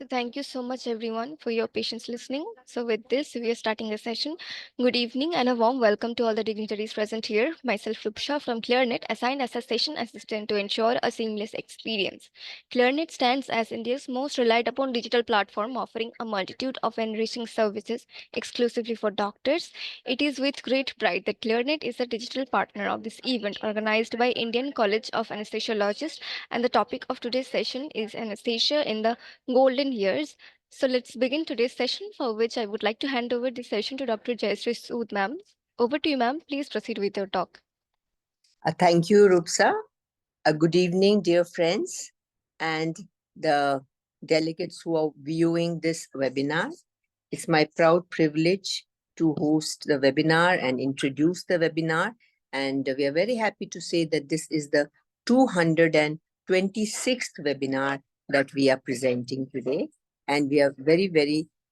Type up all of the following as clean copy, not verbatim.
So thank you so much, everyone, for your patience listening. So, with this, we are starting the session. Good evening and a warm welcome to all the dignitaries present here. Myself, Lukachan from ClearNet, assigned as a session assistant to ensure a seamless experience. ClearNet stands as India's most relied upon digital platform, offering a multitude of enriching services exclusively for doctors. It is with great pride that ClearNet is the digital partner of this event organized by Indian College of Anesthesiologists, and the topic of today's session is anesthesia in the golden years. So let's begin today's session, for which I would like to hand over the session to Dr. Jayashree Sood, ma'am. Over to you, ma'am. Please proceed with your talk. Thank you, Rupsa. Good evening, dear friends, and the delegates who are viewing this webinar. It's my proud privilege to host the webinar and introduce the webinar. And we are very happy to say that this is the 226th webinar that we are presenting today. And we are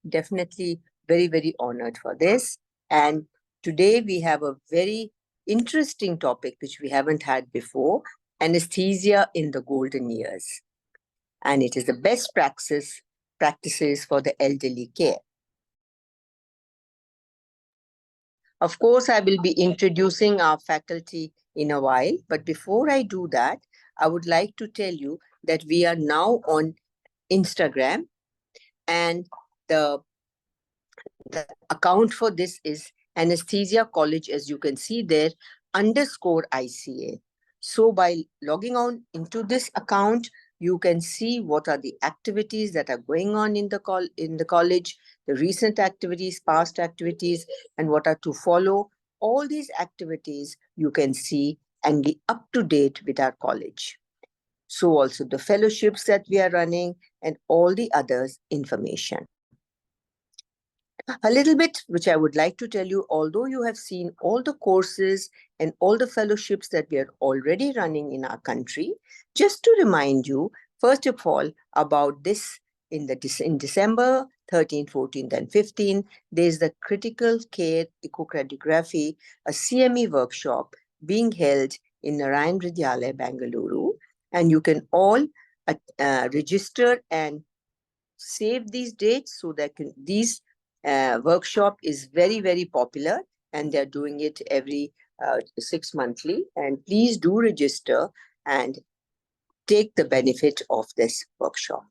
definitely very honored for this. And today we have a very interesting topic which we haven't had before: anesthesia in the golden years. And it is the best practices for the elderly care. Of course, I will be introducing our faculty in a while, but before I do that, I would like to tell you that we are now on Instagram, and the account for this is Anesthesia College, as you can see there, _ICA. So by logging on into this account, you can see what are the activities that are going on in the college, the recent activities, past activities, and what are to follow. All these activities you can see and be up to date with our college. So also the fellowships that we are running and all the others information. A little bit, which I would like to tell you, although you have seen all the courses and all the fellowships that we are already running in our country, just to remind you, first of all, about this in December 13th, 14th, and 15th, there's the Critical Care Echocardiography, a CME workshop being held in Narayan Vidyalaya, Bengaluru. And you can all register and save these dates so that these workshop is very popular, and they're doing it every 6 monthly. And please do register and take the benefit of this workshop.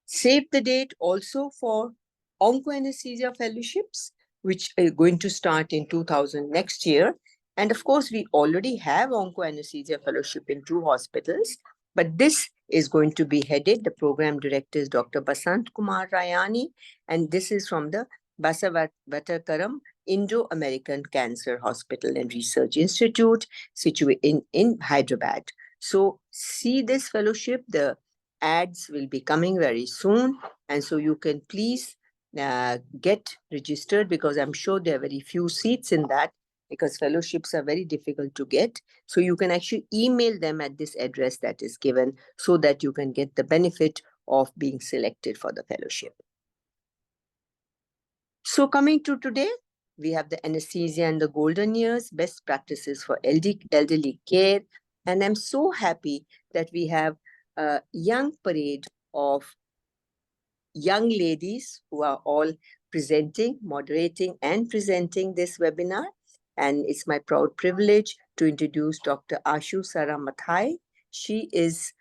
Save the date also for onco-anesthesia fellowships, which are going to start in 2000 next year. And of course, we already have onco-anesthesia fellowship in 2 hospitals, but this is going to be headed. The program director is Dr. Basant Kumar Rayani, and this is from the Basavatarkaram Indo-American Cancer Hospital and Research Institute situated in Hyderabad. So see this fellowship. The ads will be coming very soon, and so you can please get registered, because I'm sure there are very few seats in that, because fellowships are very difficult to get. So you can actually email them at this address that is given, so that you can get the benefit of being selected for the fellowship. So coming to today, we have the anesthesia and the golden years, best practices for elderly care. And I'm so happy that we have a young parade of young ladies who are all presenting, moderating, and presenting this webinar. And it's my proud privilege to introduce Dr. Ashu Sara Mathai. She's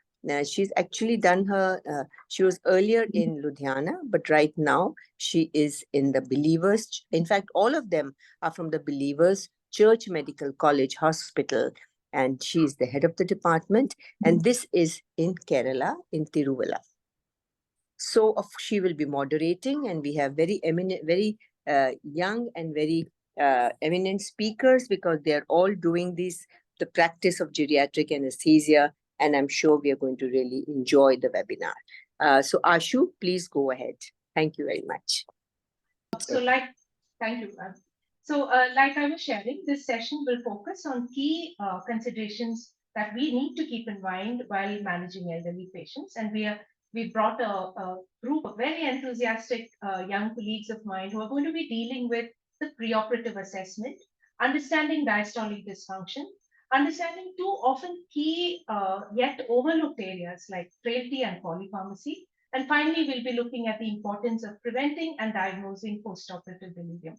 actually done her, she was earlier in Ludhiana, but right now she is in the Believers. In fact, all of them are from the Believers Church Medical College Hospital, and she is the head of the department. And this is in Kerala, in Thiruvalla. So she will be moderating, and we have very eminent, very young and very eminent speakers, because they are all doing the practice of geriatric anesthesia, and I'm sure we are going to really enjoy the webinar. So Ashu, please go ahead. Thank you very much. Thank you. So like I was sharing, this session will focus on key considerations that we need to keep in mind while managing elderly patients. And we brought a group of very enthusiastic young colleagues of mine who are going to be dealing with the preoperative assessment, understanding diastolic dysfunction, understanding 2 often key yet overlooked areas like frailty and polypharmacy, And finally, we'll be looking at the importance of preventing and diagnosing postoperative delirium.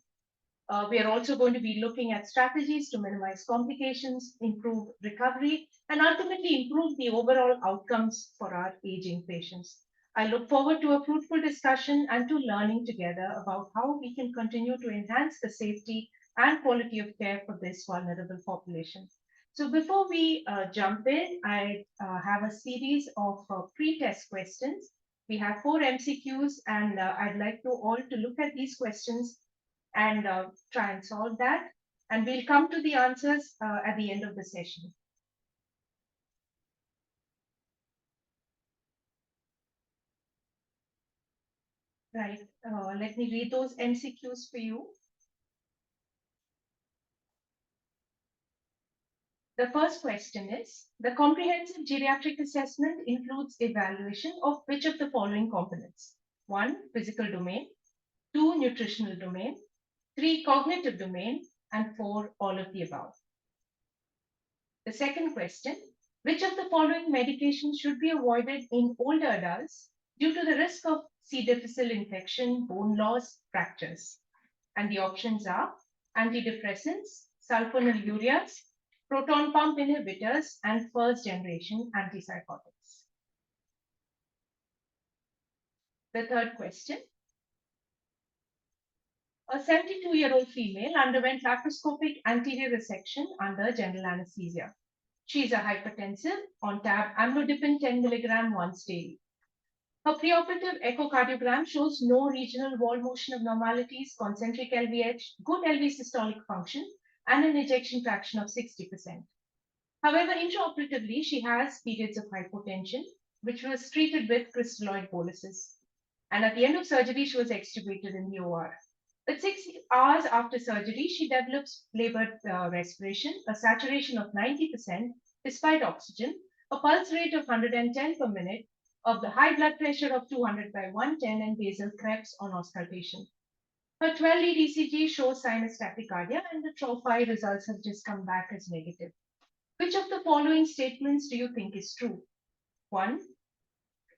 We are also going to be looking at strategies to minimize complications, improve recovery, and ultimately improve the overall outcomes for our aging patients. I look forward to a fruitful discussion and to learning together about how we can continue to enhance the safety and quality of care for this vulnerable population. So before we jump in, I have a series of pre-test questions. We have 4 MCQs, and I'd like you all to look at these questions and try and solve that. And we'll come to the answers at the end of the session. Right, let me read those MCQs for you. The first question is, the comprehensive geriatric assessment includes evaluation of which of the following components? 1, physical domain, 2, nutritional domain, 3, cognitive domain, and 4, all of the above. The second question, which of the following medications should be avoided in older adults due to the risk of C. difficile infection, bone loss, fractures? And the options are antidepressants, sulfonylureas, proton pump inhibitors, and first generation antipsychotics. The third question, a 72-year-old female underwent laparoscopic anterior resection under general anesthesia. She is a hypertensive on tab amlodipine 10 mg once daily. Her preoperative echocardiogram shows no regional wall motion abnormalities, concentric LVH, good LV systolic function, and an ejection fraction of 60%. However, intraoperatively, she has periods of hypotension, which was treated with crystalloid boluses. And at the end of surgery, she was extubated in the OR. But 6 hours after surgery, she develops labored respiration, a saturation of 90% despite oxygen, a pulse rate of 110 per minute, of the high blood pressure of 200 by 110, and basal creps on auscultation. Her 12-lead ECG shows sinus tachycardia, and the TROPHI results have just come back as negative. Which of the following statements do you think is true? 1,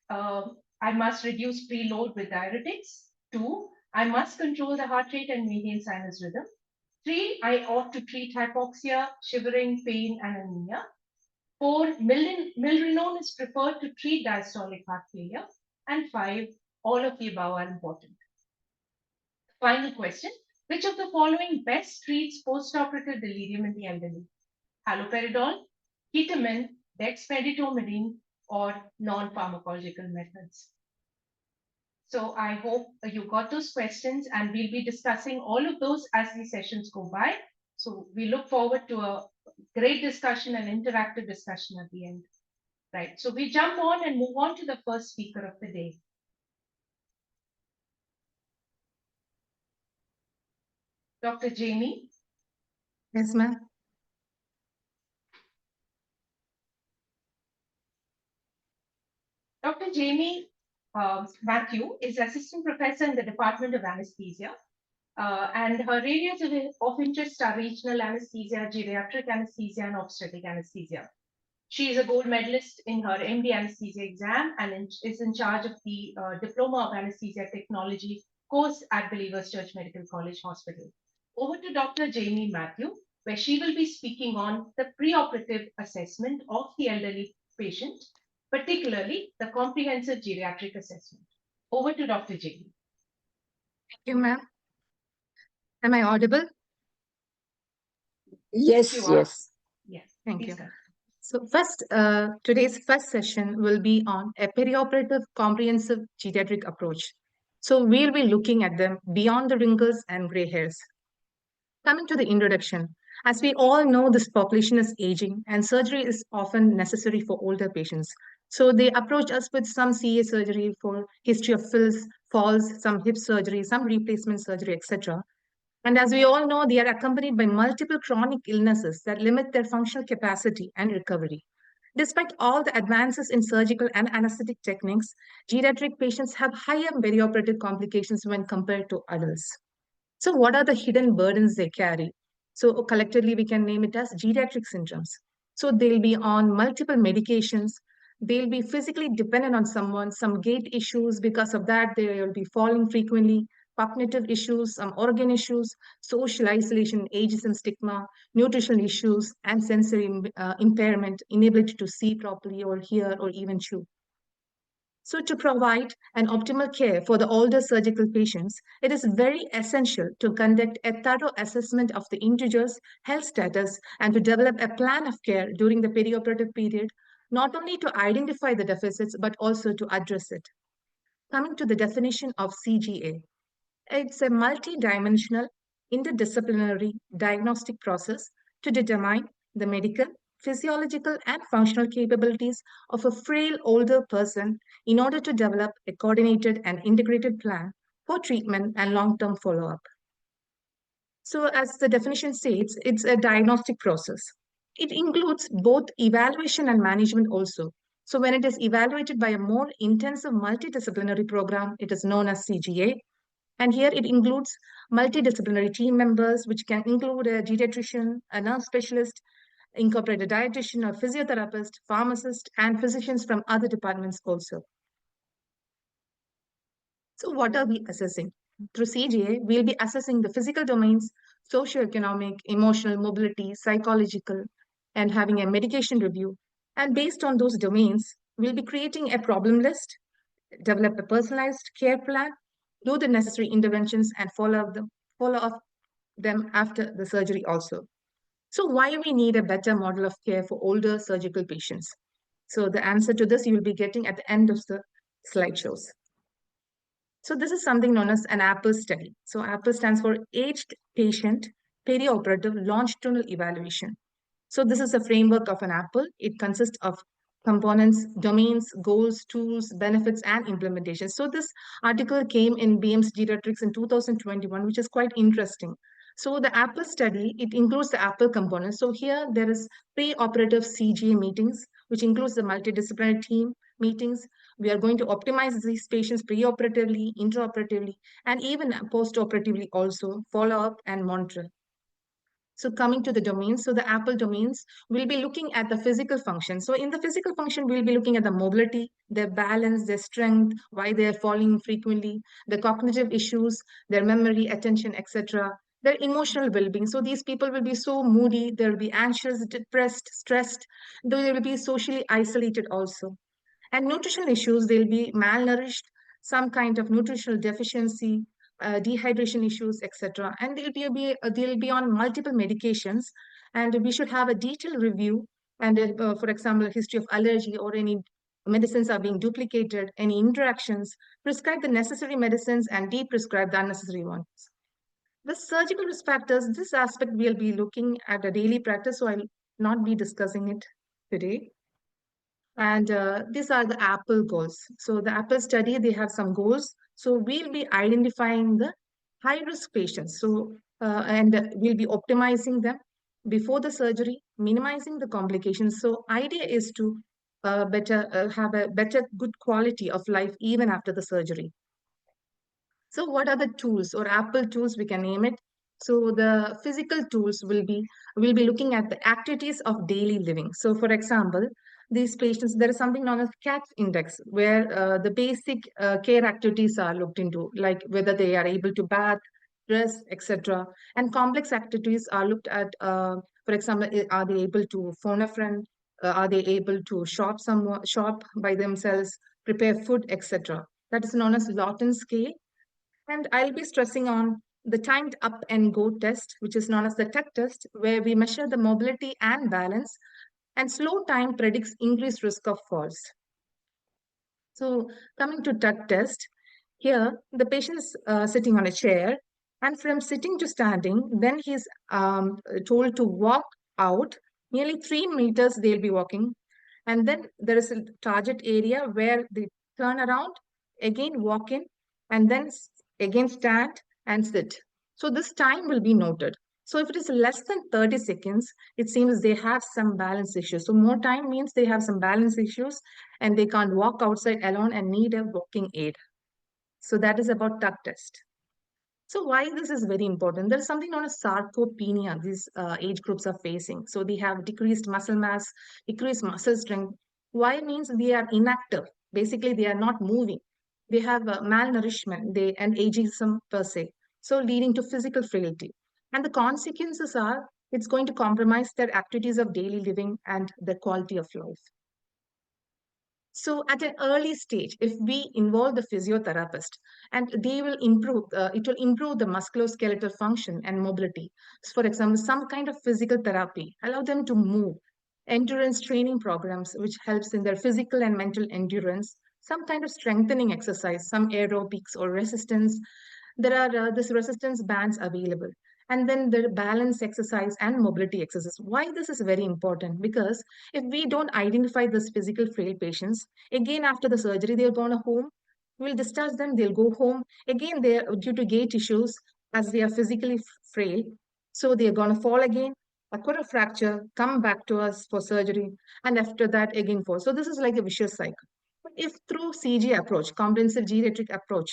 I must reduce preload with diuretics. 2, I must control the heart rate and maintain sinus rhythm. 3, I ought to treat hypoxia, shivering, pain, and anemia. 4, milrinone is preferred to treat diastolic heart failure. And 5, all of the above are important. Final question, which of the following best treats postoperative delirium in the elderly? Haloperidol, ketamine, dexmedetomidine, or non-pharmacological methods? So I hope you got those questions, and we'll be discussing all of those as the sessions go by. So we look forward to a great discussion and interactive discussion at the end. Right, so we jump on and move on to the first speaker of the day. Dr. Jaimy. Yes, ma'am. Dr. Jaimy Mathew is assistant professor in the Department of Anaesthesia, and her areas of interest are regional anesthesia, geriatric anesthesia, and obstetric anesthesia. She is a gold medalist in her MD anesthesia exam and is in charge of the Diploma of Anesthesia Technology course at Believers Church Medical College Hospital. Over to Dr. Jaimy Mathew, where she will be speaking on the preoperative assessment of the elderly patient, particularly the comprehensive geriatric assessment. Over to Dr. Jaimy. Thank you, ma'am. Am I audible? Yes, You are. yes. Yes. Thank please you. go. So first, today's first session will be on a perioperative comprehensive geriatric approach. So we'll be looking at them beyond the wrinkles and gray hairs. Coming to the introduction, as we all know, this population is aging and surgery is often necessary for older patients. So they approach us with some CA surgery for history of falls, some hip surgery, some replacement surgery, etc. And as we all know, they are accompanied by multiple chronic illnesses that limit their functional capacity and recovery. Despite all the advances in surgical and anesthetic techniques, geriatric patients have higher perioperative complications when compared to adults. So what are the hidden burdens they carry? So collectively, we can name it as geriatric syndromes. So they'll be on multiple medications, They'll be physically dependent on someone, some gait issues. Because of that, they will be falling frequently, cognitive issues, some organ issues, social isolation, ageism, stigma, nutritional issues, and sensory impairment, inability to see properly or hear or even chew. So, to provide an optimal care for the older surgical patients, it is very essential to conduct a thorough assessment of the individual's health status and to develop a plan of care during the perioperative period, not only to identify the deficits but also to address it. Coming to the definition of CGA, it's a multi-dimensional, interdisciplinary diagnostic process to determine the medical, physiological, and functional capabilities of a frail older person in order to develop a coordinated and integrated plan for treatment and long-term follow-up. So, as the definition states, it's a diagnostic process. It includes both evaluation and management also. So, when it is evaluated by a more intensive multidisciplinary program, it is known as CGA. And here it includes multidisciplinary team members, which can include a geriatrician, a nurse specialist, incorporate a dietitian or physiotherapist, pharmacist, and physicians from other departments also. So what are we assessing? Through CGA, we'll be assessing the physical domains, socioeconomic, emotional, mobility, psychological, and having a medication review. And based on those domains, we'll be creating a problem list, develop a personalized care plan, do the necessary interventions, and follow up them after the surgery also. So why we need a better model of care for older surgical patients? So the answer to this you will be getting at the end of the slideshows. So this is something known as an APPLE study. So APPLE stands for Aged Patient Perioperative Longitudinal Evaluation. So this is a framework of an APPLE. It consists of components, domains, goals, tools, benefits, and implementation. So this article came in BM's Geriatrics in 2021, which is quite interesting. So the APPLE study, it includes the APPLE components. So here there is pre-operative CGA meetings, which includes the multidisciplinary team meetings. We are going to optimize these patients pre-operatively, intraoperatively, and even post-operatively also, follow up and monitor. So coming to the domains, so the APPLE domains, we'll be looking at the physical function. So in the physical function, we'll be looking at the mobility, their balance, their strength, why they're falling frequently, the cognitive issues, their memory, attention, etc., their emotional well-being. So these people will be so moody, they'll be anxious, depressed, stressed, they will be socially isolated also. And nutritional issues, they'll be malnourished, some kind of nutritional deficiency, dehydration issues, etc. And they'll be on multiple medications, and we should have a detailed review. And for example, a history of allergy or any medicines are being duplicated, any interactions, prescribe the necessary medicines and de-prescribe the unnecessary ones. The surgical risk factors, this aspect we'll be looking at a daily practice, so I'll not be discussing it today. And these are the APPLE goals. So the APPLE study, they have some goals. So we'll be identifying the high-risk patients. So and we'll be optimizing them before the surgery, minimizing the complications. So idea is to have a better, good quality of life even after the surgery. So what are the tools or APPLE tools, we can name it? So the physical tools we'll be looking at the activities of daily living. So for example, these patients, there is something known as CAT index, where the basic care activities are looked into, like whether they are able to bath, dress, etc. And complex activities are looked at, for example, are they able to phone a friend? Are they able to shop by themselves, prepare food, etc. That is known as Lawton scale. And I'll be stressing on the timed up and go test, which is known as the TUG test, where we measure the mobility and balance, and slow time predicts increased risk of falls. So coming to TUG test, here the patient is sitting on a chair, and from sitting to standing, then he's told to walk out nearly 3 meters they'll be walking. And then there is a target area where they turn around, again walk in, and then again stand and sit. So this time will be noted. So if it is less than 30 seconds, it seems they have some balance issues. So more time means they have some balance issues and they can't walk outside alone and need a walking aid. So that is about TUG test. So why this is very important? There's something known as sarcopenia these age groups are facing. So they have decreased muscle mass, decreased muscle strength, Why means they are inactive. Basically, they are not moving. They have malnourishment and ageism per se, so leading to physical frailty. And the consequences are it's going to compromise their activities of daily living and their quality of life. So at an early stage, if we involve the physiotherapist, and they will improve, it will improve the musculoskeletal function and mobility. So for example, some kind of physical therapy, allow them to move, endurance training programs, which helps in their physical and mental endurance, some kind of strengthening exercise, some aerobics or resistance. There are this resistance bands available. And then the balance exercise and mobility exercise. Why this is very important? Because if we don't identify this physical frail patients, again after the surgery, they'll go on a home. We'll discharge them, they'll go home. Again, they're due to gait issues as they are physically frail. So they're going to fall again, acquire a fracture, come back to us for surgery, and after that, again fall. So this is like a vicious cycle. But if through CG approach, comprehensive geriatric approach,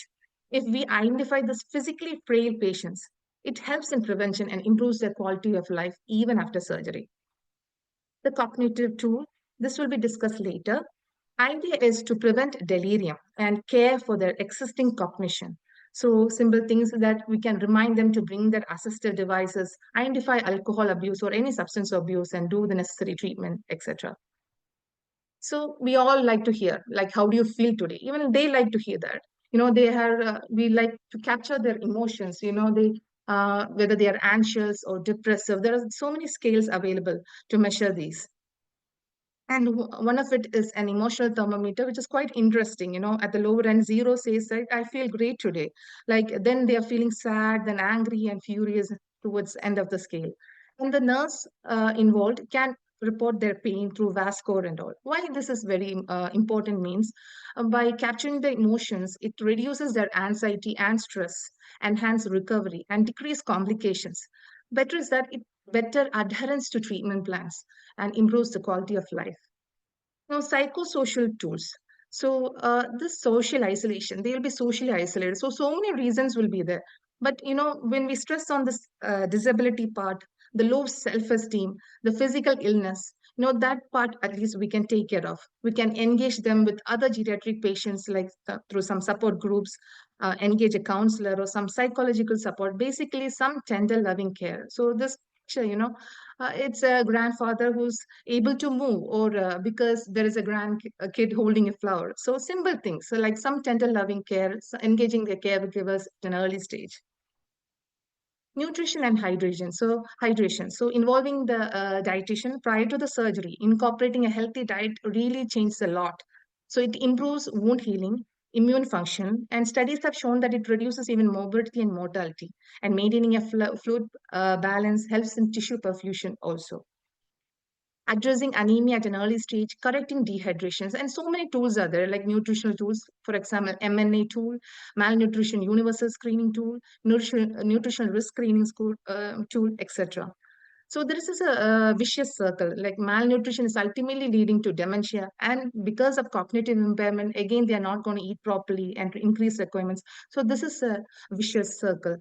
if we identify this physically frail patients, it helps in prevention and improves their quality of life even after surgery. The cognitive tool, this will be discussed later. Idea is to prevent delirium and care for their existing cognition. So simple things that we can remind them to bring their assistive devices, identify alcohol abuse or any substance abuse and do the necessary treatment, etc. So we all like to hear, like, how do you feel today? Even they like to hear that. They are, we like to capture their emotions, whether they are anxious or depressive. There are so many scales available to measure these. And one of it is an emotional thermometer, which is quite interesting. At the lower end, 0 says that I feel great today. Like then they are feeling sad, then angry and furious towards the end of the scale. And the nurse involved can report their pain through VAS score and all. Why this is very important means by capturing the emotions, it reduces their anxiety and stress, enhance recovery and decrease complications. Better is that it better adherence to treatment plans and improves the quality of life. Now, psychosocial tools. So, this social isolation, they will be socially isolated. So many reasons will be there. But, when we stress on this disability part, the low self-esteem, the physical illness, that part at least we can take care of. We can engage them with other geriatric patients, like through some support groups, engage a counselor or some psychological support, basically some tender loving care. So this picture, it's a grandfather who's able to move, or because there is a kid holding a flower. So simple things. So like some tender loving care, so engaging the caregivers at an early stage. Nutrition and hydration. So involving the dietitian prior to the surgery, incorporating a healthy diet really changes a lot. So it improves wound healing, immune function, and studies have shown that it reduces even morbidity and mortality. And maintaining a fluid balance helps in tissue perfusion also. Addressing anemia at an early stage, correcting dehydrations, and so many tools are there, like nutritional tools, for example, MNA tool, malnutrition universal screening tool, nutritional risk screening tool, etc. So this is a vicious circle, like malnutrition is ultimately leading to dementia, and because of cognitive impairment, again, they are not going to eat properly and increase requirements. So this is a vicious circle.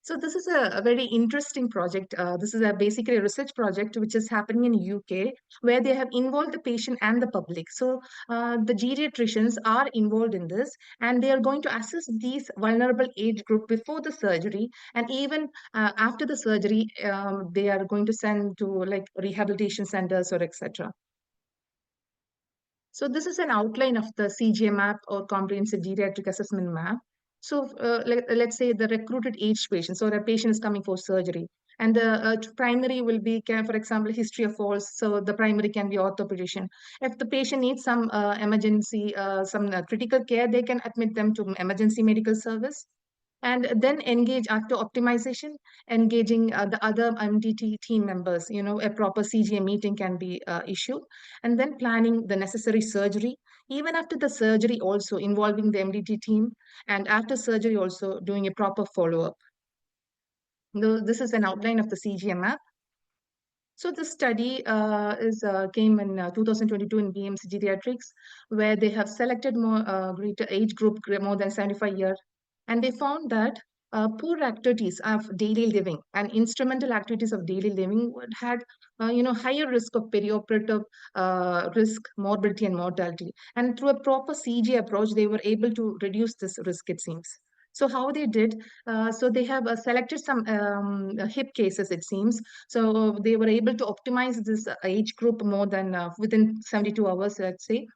So this is a very interesting project. This is basically a research project which is happening in UK, where they have involved the patient and the public. So the geriatricians are involved in this, and they are going to assess these vulnerable age group before the surgery, and even after the surgery, they are going to send to like rehabilitation centers or etc. So this is an outline of the CGA map or comprehensive geriatric assessment map. So let's say the recruited age patient, so the patient is coming for surgery, and the primary will be, for example, history of falls. So the primary can be orthopedician. If the patient needs some emergency, some critical care, they can admit them to emergency medical service. And then engage after optimization, engaging the other MDT team members. A proper CGA meeting can be issued, and then planning the necessary surgery. Even after the surgery, also involving the MDT team, and after surgery, also doing a proper follow-up. This is an outline of the CGA map. So this study came in 2022 in BMC Geriatrics, where they have selected more greater age group more than 75 years, and they found that poor activities of daily living and instrumental activities of daily living would had higher risk of perioperative risk, morbidity and mortality. And through a proper CG approach, they were able to reduce this risk, it seems. So how they did, so they have selected some hip cases, it seems. So they were able to optimize this age group more than within 72 hours, let's say.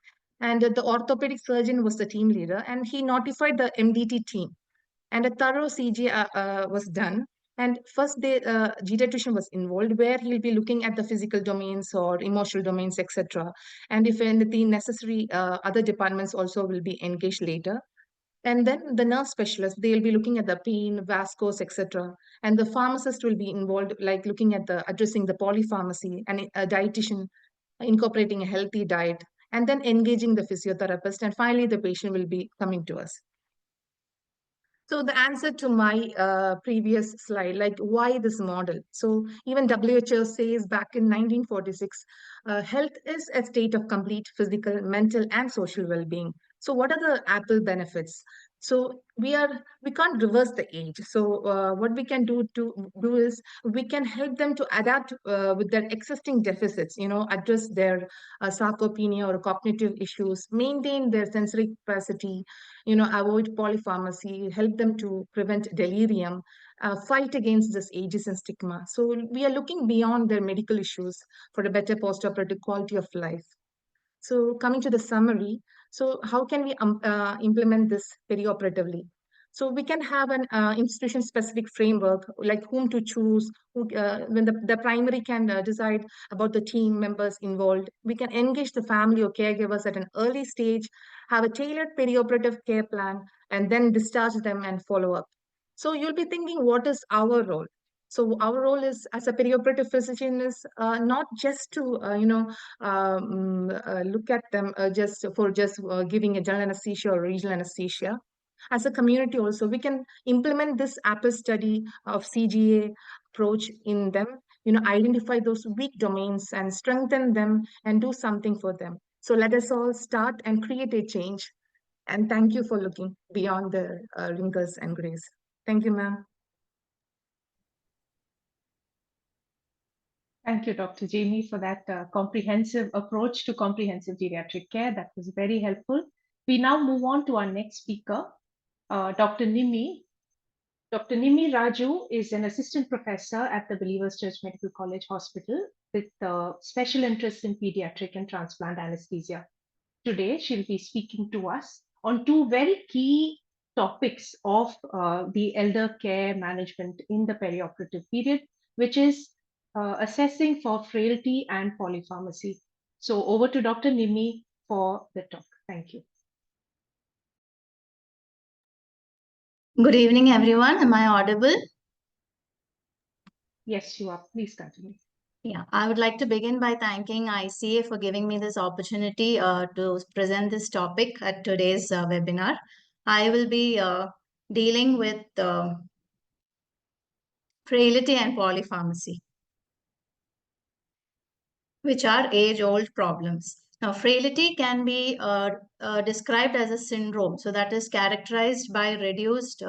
And the orthopedic surgeon was the team leader, and he notified the MDT team. And a thorough CG was done. And first, the geriatrician was involved, where he'll be looking at the physical domains or emotional domains, etc. And if anything necessary, other departments also will be engaged later. And then the nurse specialist, they'll be looking at the pain, vascos, etc. And the pharmacist will be involved, like looking at the addressing the polypharmacy, and a dietitian incorporating a healthy diet, and then engaging the physiotherapist. And finally, the patient will be coming to us. So the answer to my previous slide, like why this model? So even WHO says back in 1946, health is a state of complete physical, mental, and social well-being. So what are the Apple benefits? So we can't reverse the age. So what we can do is we can help them to adapt with their existing deficits. Address their sarcopenia or cognitive issues, maintain their sensory capacity, avoid polypharmacy, help them to prevent delirium, fight against this ageism and stigma. So we are looking beyond their medical issues for a better postoperative quality of life. So coming to the summary, so how can we implement this perioperatively? So we can have an institution-specific framework, like whom to choose, when the primary can decide about the team members involved. We can engage the family or caregivers at an early stage, have a tailored perioperative care plan, and then discharge them and follow up. So you'll be thinking, what is our role? So our role is as a perioperative physician is not just to look at them just giving a general anesthesia or regional anesthesia. As a community also, we can implement this Apple study of CGA approach in them, identify those weak domains and strengthen them and do something for them. So let us all start and create a change. And thank you for looking beyond the wrinkles and grays. Thank you, ma'am. Thank you, Dr. Jaimy, for that comprehensive approach to comprehensive geriatric care. That was very helpful. We now move on to our next speaker, Dr. Nimmy. Dr. Nimmy Raju is an assistant professor at the Believers Church Medical College Hospital with special interest in pediatric and transplant anesthesia. Today, she'll be speaking to us on two very key topics of the elder care management in the perioperative period, which is assessing for frailty and polypharmacy. So over to Dr. Nimmy for the talk. Thank you. Good evening, everyone. Am I audible? Yes, you are. Please continue. Yeah, I would like to begin by thanking ICA for giving me this opportunity to present this topic at today's webinar. I will be dealing with frailty and polypharmacy, which are age-old problems. Now, frailty can be described as a syndrome, so that is characterized by reduced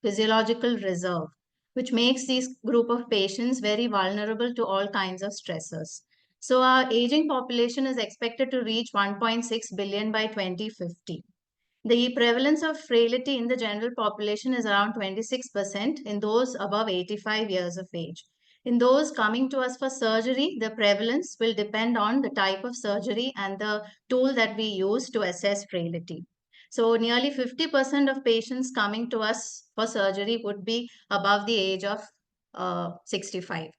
physiological reserve, which makes this group of patients very vulnerable to all kinds of stressors. So our aging population is expected to reach 1.6 billion by 2050. The prevalence of frailty in the general population is around 26% in those above 85 years of age. In those coming to us for surgery, the prevalence will depend on the type of surgery and the tool that we use to assess frailty. So nearly 50% of patients coming to us for surgery would be above the age of 65.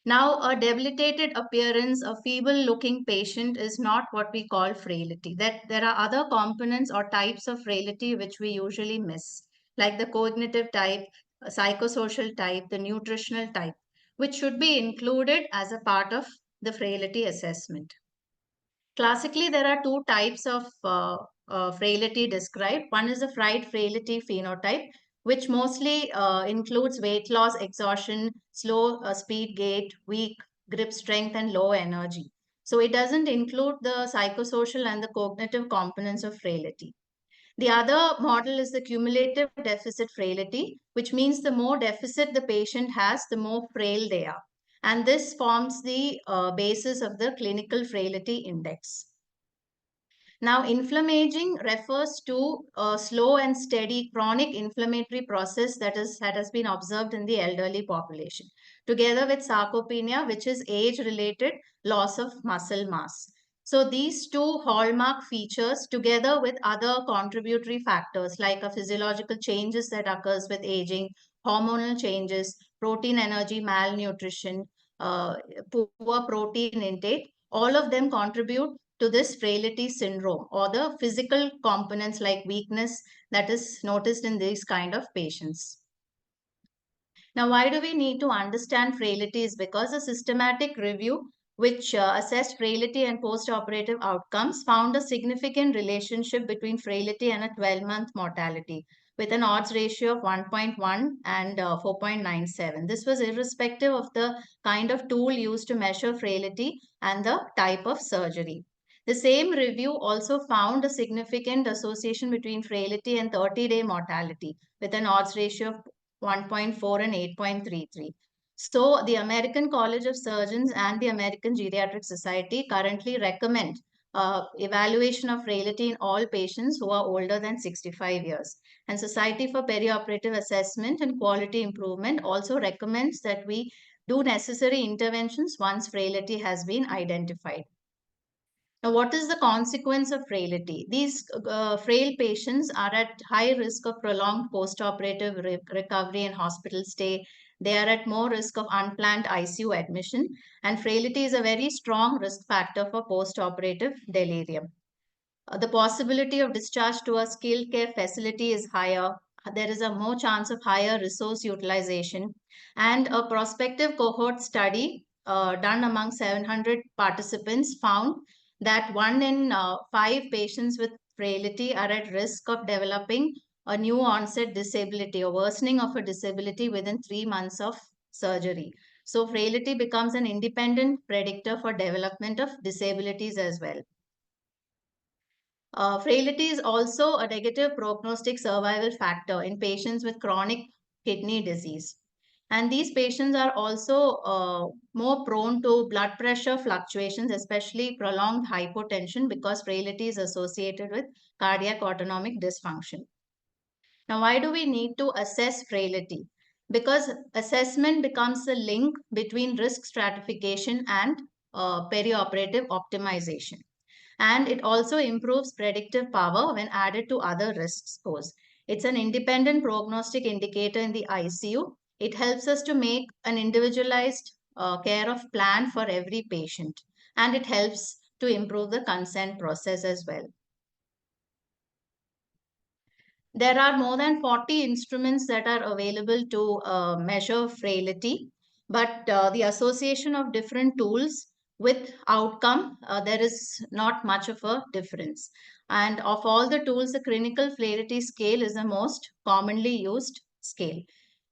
Now, a debilitated appearance, a feeble-looking patient is not what we call frailty. There are other components or types of frailty which we usually miss, like the cognitive type, psychosocial type, the nutritional type, which should be included as a part of the frailty assessment. Classically, there are two types of frailty described. One is the fried frailty phenotype, which mostly includes weight loss, exhaustion, slow speed gait, weak grip strength, and low energy. So it doesn't include the psychosocial and the cognitive components of frailty. The other model is the cumulative deficit frailty, which means the more deficit the patient has, the more frail they are. And this forms the basis of the clinical frailty index. Now, inflammaging refers to a slow and steady chronic inflammatory process that has been observed in the elderly population, together with sarcopenia, which is age-related loss of muscle mass. So these two hallmark features, together with other contributory factors like a physiological changes that occurs with aging, hormonal changes, protein energy malnutrition, uh, poor protein intake, all of them contribute to this frailty syndrome or the physical components like weakness that is noticed in these kind of patients. Now, why do we need to understand frailty is because a systematic review which assessed frailty and post-operative outcomes found a significant relationship between frailty and a 12-month mortality with an odds ratio of 1.1 and 4.97. This was irrespective of the kind of tool used to measure frailty and the type of surgery. The same review also found a significant association between frailty and 30-day mortality with an odds ratio of 1.4 and 8.33. So the American College of Surgeons and the American Geriatric Society currently recommend evaluation of frailty in all patients who are older than 65 years. And Society for Perioperative Assessment and Quality Improvement also recommends that we do necessary interventions once frailty has been identified. Now, what is the consequence of frailty? These frail patients are at high risk of prolonged postoperative recovery and hospital stay. They are at more risk of unplanned ICU admission, and frailty is a very strong risk factor for postoperative delirium. The possibility of discharge to a skilled care facility is higher. There is a more chance of higher resource utilization. And a prospective cohort study done among 700 participants found that 1 in 5 patients with frailty are at risk of developing a new onset disability or worsening of a disability within 3 months of surgery. So frailty becomes an independent predictor for development of disabilities as well. Frailty is also a negative prognostic survival factor in patients with chronic kidney disease. And these patients are also more prone to blood pressure fluctuations, especially prolonged hypotension, because frailty is associated with cardiac autonomic dysfunction. Now, why do we need to assess frailty? Because assessment becomes the link between risk stratification and perioperative optimization. And it also improves predictive power when added to other risk scores. It's an independent prognostic indicator in the ICU. It helps us to make an individualized care of plan for every patient, and it helps to improve the consent process as well. There are more than 40 instruments that are available to measure frailty, but the association of different tools with outcome, there is not much of a difference. And of all the tools, the clinical frailty scale is the most commonly used scale.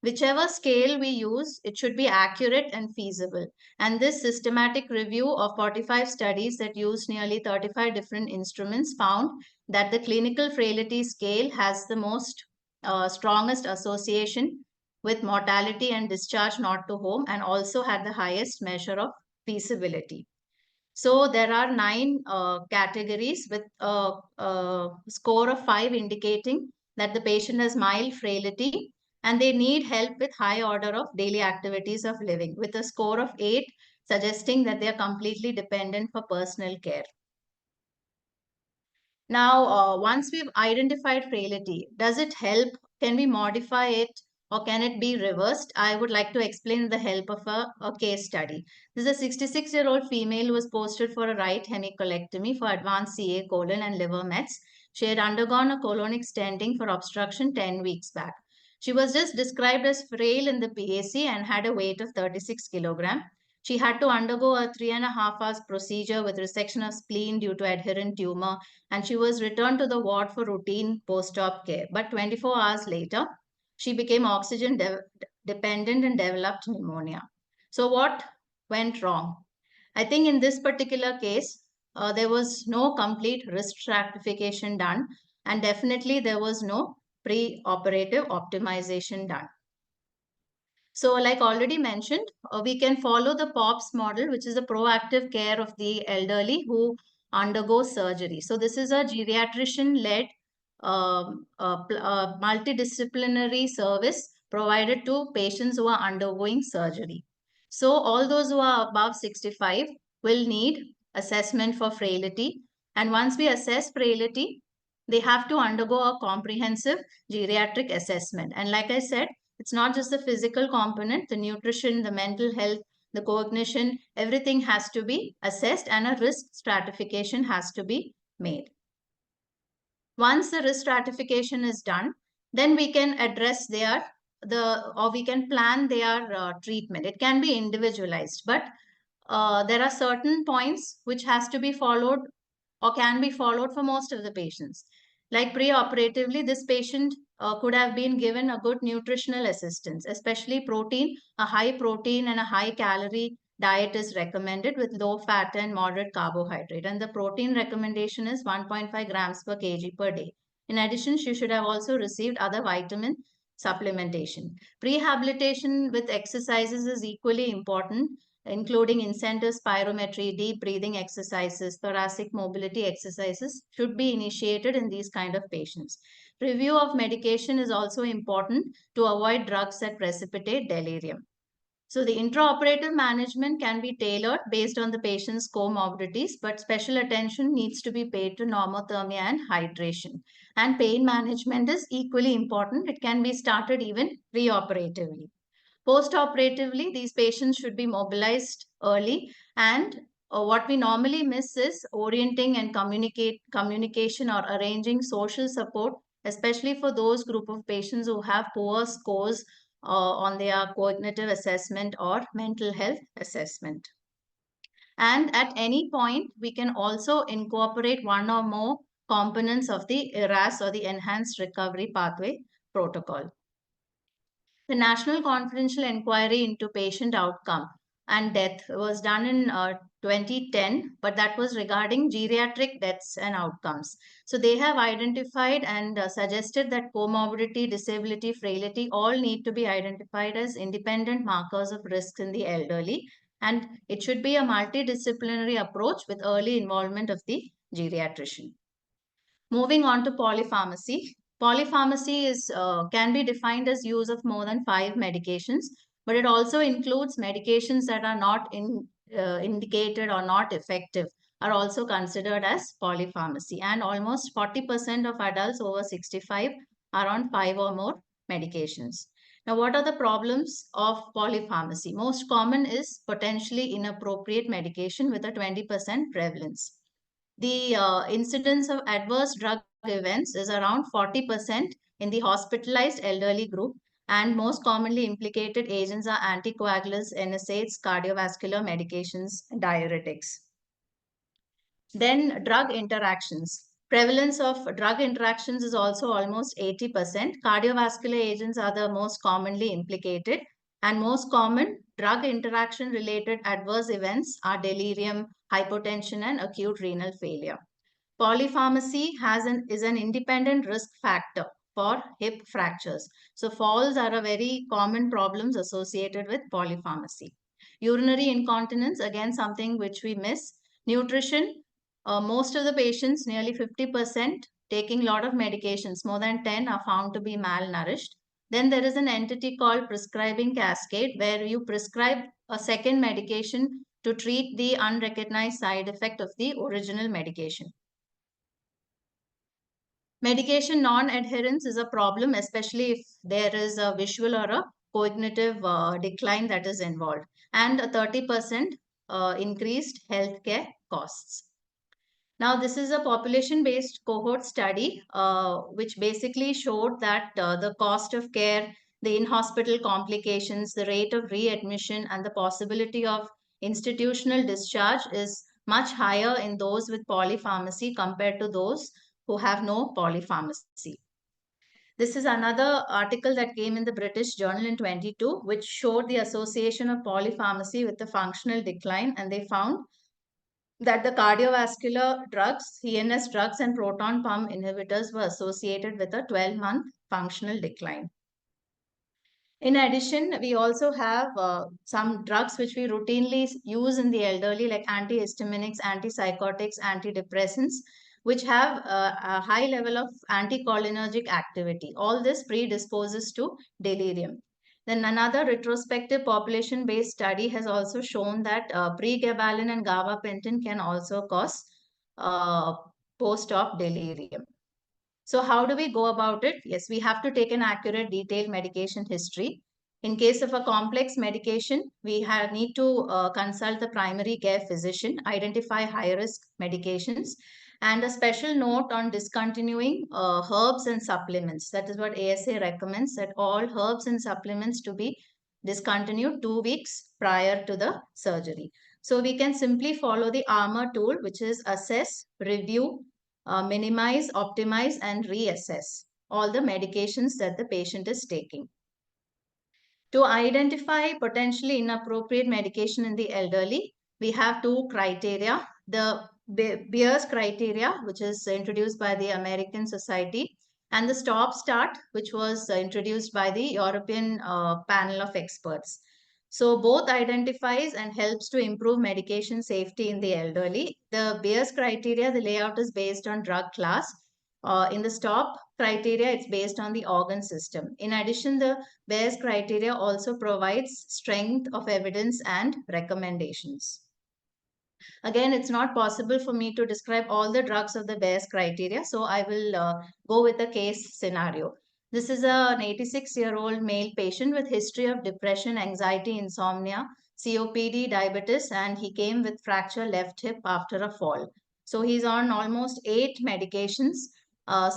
Whichever scale we use, it should be accurate and feasible. And this systematic review of 45 studies that used nearly 35 different instruments found that the clinical frailty scale has the most strongest association with mortality and discharge not to home, and also had the highest measure of feasibility. So there are 9 categories with a score of 5 indicating that the patient has mild frailty and they need help with high order of daily activities of living, with a score of 8 suggesting that they are completely dependent for personal care. Now, once we've identified frailty, does it help? Can we modify it or can it be reversed? I would like to explain with the help of a case study. This is a 66-year-old female who was posted for a right hemicolectomy for advanced CA colon and liver mets. She had undergone a colonic stenting for obstruction 10 weeks back. She was just described as frail in the PAC and had a weight of 36 kilograms. She had to undergo a 3.5 hours procedure with resection of spleen due to adherent tumor, and she was returned to the ward for routine post-op care. But 24 hours later, she became oxygen dependent and developed pneumonia. So what went wrong? I think in this particular case, there was no complete risk stratification done. And definitely there was no pre-operative optimization done. So like already mentioned, we can follow the POPS model, which is the proactive care of the elderly who undergo surgery. So this is a geriatrician-led multidisciplinary service provided to patients who are undergoing surgery. So all those who are above 65 will need assessment for frailty. And once we assess frailty, they have to undergo a comprehensive geriatric assessment. And like I said, it's not just the physical component, the nutrition, the mental health, the cognition, everything has to be assessed and a risk stratification has to be made. Once the risk stratification is done, then we can address or we can plan their treatment. It can be individualized, but there are certain points which has to be followed or can be followed for most of the patients. Like preoperatively, this patient could have been given a good nutritional assistance, especially protein. A high protein and a high calorie diet is recommended with low fat and moderate carbohydrate. And the protein recommendation is 1.5 grams per kg per day. In addition, she should have also received other vitamin supplementation. Prehabilitation with exercises is equally important, including incentive spirometry, deep breathing exercises, thoracic mobility exercises should be initiated in these kind of patients. Review of medication is also important to avoid drugs that precipitate delirium. So the intraoperative management can be tailored based on the patient's comorbidities, but special attention needs to be paid to normothermia and hydration. And pain management is equally important. It can be started even preoperatively. Post-operatively, these patients should be mobilized early, and what we normally miss is orienting and communication or arranging social support, especially for those group of patients who have poor scores on their cognitive assessment or mental health assessment. And at any point, we can also incorporate one or more components of the ERAS or the Enhanced Recovery Pathway Protocol. The National Confidential Inquiry into Patient Outcome and Death was done in 2010, but that was regarding geriatric deaths and outcomes. So they have identified and suggested that comorbidity, disability, frailty all need to be identified as independent markers of risk in the elderly. And it should be a multidisciplinary approach with early involvement of the geriatrician. Moving on to polypharmacy. Polypharmacy can be defined as use of more than 5 medications, but it also includes medications that are not indicated or not effective are also considered as polypharmacy. And almost 40% of adults over 65 are on 5 or more medications. Now, what are the problems of polypharmacy? Most common is potentially inappropriate medication with a 20% prevalence. The incidence of adverse drug events is around 40% in the hospitalized elderly group, and most commonly implicated agents are anticoagulants, NSAIDs, cardiovascular medications, diuretics. Then drug interactions. Prevalence of drug interactions is also almost 80%. Cardiovascular agents are the most commonly implicated, and most common drug interaction related adverse events are delirium, hypotension, and acute renal failure. Polypharmacy is an independent risk factor for hip fractures. So falls are a very common problems associated with polypharmacy. Urinary incontinence, again something which we miss. Nutrition, most of the patients, nearly 50%, taking a lot of medications, more than 10 are found to be malnourished. Then there is an entity called prescribing cascade where you prescribe a second medication to treat the unrecognized side effect of the original medication. Medication non-adherence is a problem, especially if there is a visual or a cognitive decline that is involved, and a 30% increased healthcare costs. Now, this is a population-based cohort study, which basically showed that the cost of care, the in-hospital complications, the rate of readmission, and the possibility of institutional discharge is much higher in those with polypharmacy compared to those who have no polypharmacy. This is another article that came in the British Journal in 22, which showed the association of polypharmacy with the functional decline, and they found that the cardiovascular drugs, CNS drugs, and proton pump inhibitors were associated with a 12-month functional decline. In addition, we also have some drugs which we routinely use in the elderly, like antihistaminics, antipsychotics, antidepressants, which have a high level of anticholinergic activity. All this predisposes to delirium. Then another retrospective population-based study has also shown that pregabalin and gabapentin can also cause post-op delirium. So how do we go about it? Yes, we have to take an accurate detailed medication history. In case of a complex medication, we need to consult the primary care physician, identify high-risk medications, and a special note on discontinuing herbs and supplements. That is what ASA recommends, that all herbs and supplements to be discontinued 2 weeks prior to the surgery. So we can simply follow the ARMOR tool, which is assess, review, minimize, optimize, and reassess all the medications that the patient is taking. To identify potentially inappropriate medication in the elderly, we have 2 criteria. The Beers criteria, which is introduced by the American Society, and the stop-start, which was introduced by the European panel of experts. So both identifies and helps to improve medication safety in the elderly. The Beers criteria, the layout is based on drug class. In the stop criteria, it's based on the organ system. In addition, the Beers criteria also provides strength of evidence and recommendations. Again, it's not possible for me to describe all the drugs of the Beers criteria, so I will go with a case scenario. This is an 86-year-old male patient with history of depression, anxiety, insomnia, COPD, diabetes, and he came with fracture left hip after a fall. So he's on almost 8 medications.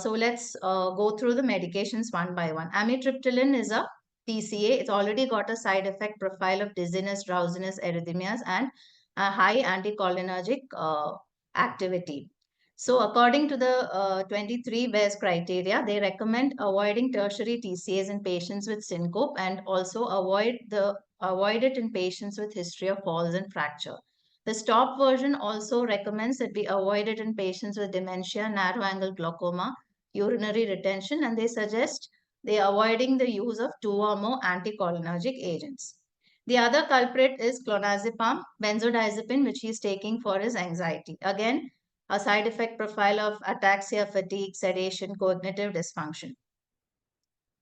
So let's go through the medications one by one. Amitriptyline is a TCA. It's already got a side effect profile of dizziness, drowsiness, arrhythmias, and a high anticholinergic activity. So according to the 23 Beers criteria, they recommend avoiding tertiary TCAs in patients with syncope and also avoid it in patients with history of falls and fracture. The stop version also recommends that we avoid it in patients with dementia, narrow angle glaucoma, urinary retention, and they suggest they avoiding the use of 2 or more anticholinergic agents. The other culprit is clonazepam, benzodiazepine, which he is taking for his anxiety. Again, a side effect profile of ataxia, fatigue, sedation, cognitive dysfunction.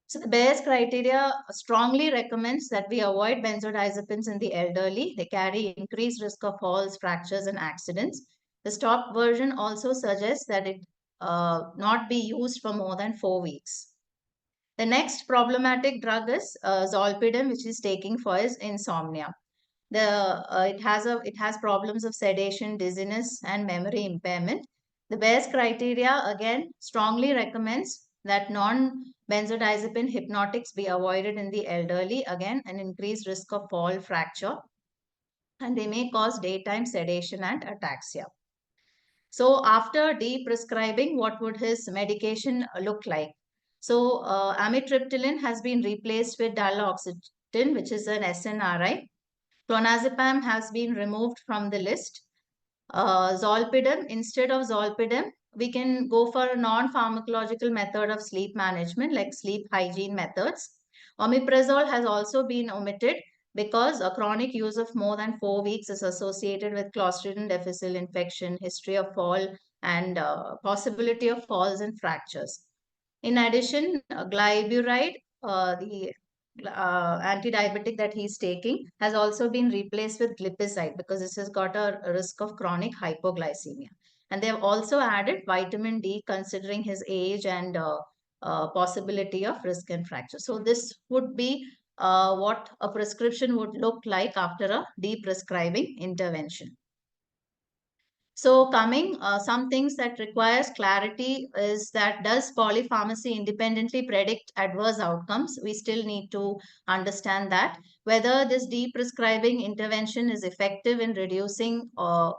So the Beers criteria strongly recommends that we avoid benzodiazepines in the elderly. They carry increased risk of falls, fractures, and accidents. The stop version also suggests that it not be used for more than 4 weeks. The next problematic drug is zolpidem, which is taking for his insomnia. It has problems of sedation, dizziness, and memory impairment. The Beers criteria again strongly recommends that non-benzodiazepine hypnotics be avoided in the elderly. Again, an increased risk of fall, fracture, and they may cause daytime sedation and ataxia. So after de-prescribing, what would his medication look like? So amitriptyline has been replaced with diloxetin, which is an SNRI. Clonazepam has been removed from the list. Zolpidem, instead of zolpidem, we can go for a non-pharmacological method of sleep management, like sleep hygiene methods. Omeprazole has also been omitted because a chronic use of more than 4 weeks is associated with Clostridium difficile infection, history of fall, and possibility of falls and fractures. In addition, glyburide, the anti-diabetic that he's taking, has also been replaced with glipizide because this has got a risk of chronic hypoglycemia. And they have also added vitamin D considering his age and possibility of risk and fracture. So this would be what a prescription would look like after a de-prescribing intervention. So coming, some things that requires clarity is that does polypharmacy independently predict adverse outcomes? We still need to understand that. Whether this de-prescribing intervention is effective in reducing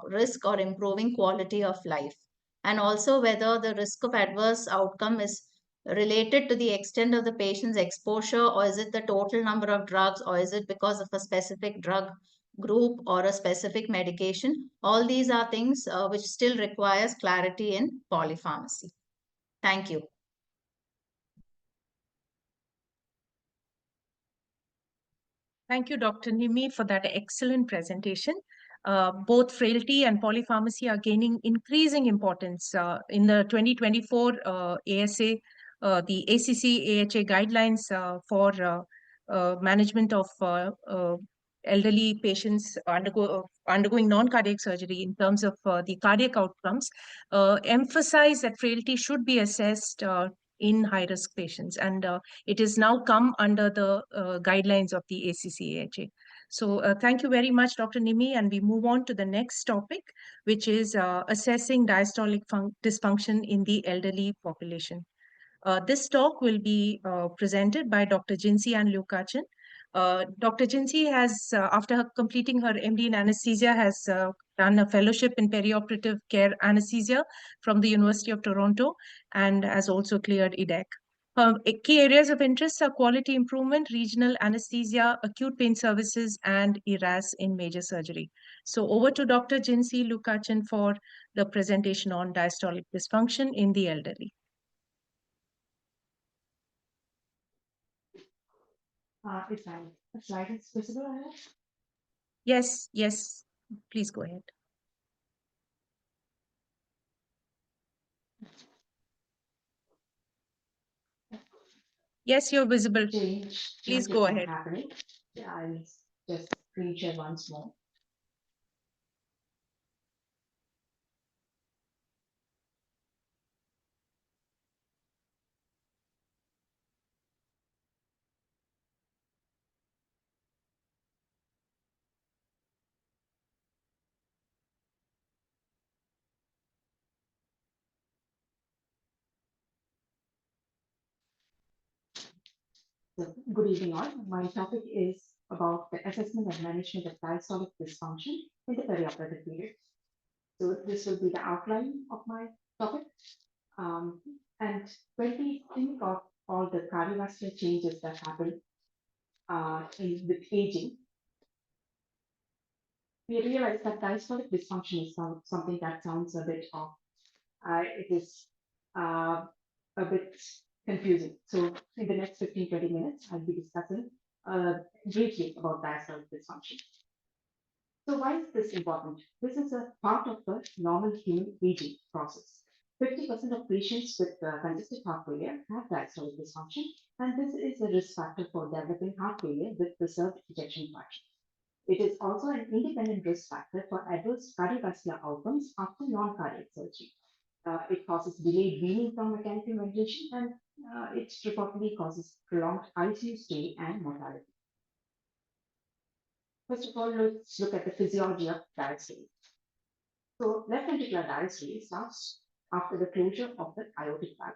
risk or improving quality of life. And also whether the risk of adverse outcome is related to the extent of the patient's exposure, or is it the total number of drugs, or is it because of a specific drug group or a specific medication. All these are things which still requires clarity in polypharmacy. Thank you. Thank you, Dr. Nimmy, for that excellent presentation. Both frailty and polypharmacy are gaining increasing importance. In the 2024 ASA, the ACC AHA guidelines for management of elderly patients undergoing non-cardiac surgery in terms of the cardiac outcomes, emphasize that frailty should be assessed in high-risk patients. And it is now come under the guidelines of the ACC-AHA. So thank you very much, Dr. Nimmy. And we move on to the next topic, which is assessing diastolic dysfunction in the elderly population. This talk will be presented by Dr. Gincy and Lukachan. Dr. Gincy has, after completing her MD in anesthesia, has done a fellowship in perioperative care anesthesia from the University of Toronto and has also cleared EDEC. Key areas of interest are quality improvement, regional anesthesia, acute pain services, and ERAS in major surgery. So over to Dr. Gincy Lukachan for the presentation on diastolic dysfunction in the elderly. Is the slide is visible ahead? Yes, yes, please go ahead. Yes, you're visible. Please go ahead. Happening. Yeah, I'll just screen share once more. So, good evening all. My topic is about the assessment and management of diastolic dysfunction in the perioperative period. So this will be the outline of my topic. And when we think of all the cardiovascular changes that happen with aging, we realize that diastolic dysfunction is something that sounds a bit off. It is a bit confusing. So in the next 15-20 minutes, I'll be discussing briefly about diastolic dysfunction. So why is this important? This is a part of the normal human aging process. 50% of patients with congestive heart failure have diastolic dysfunction, and this is a risk factor for developing heart failure with preserved ejection fraction. It is also an independent risk factor for adverse cardiovascular outcomes after non-cardiac surgery. It causes delayed weaning from mechanical ventilation, and it reportedly causes prolonged ICU stay and mortality. First of all, let's look at the physiology of diastole. So left ventricular diastole starts after the closure of the aortic valve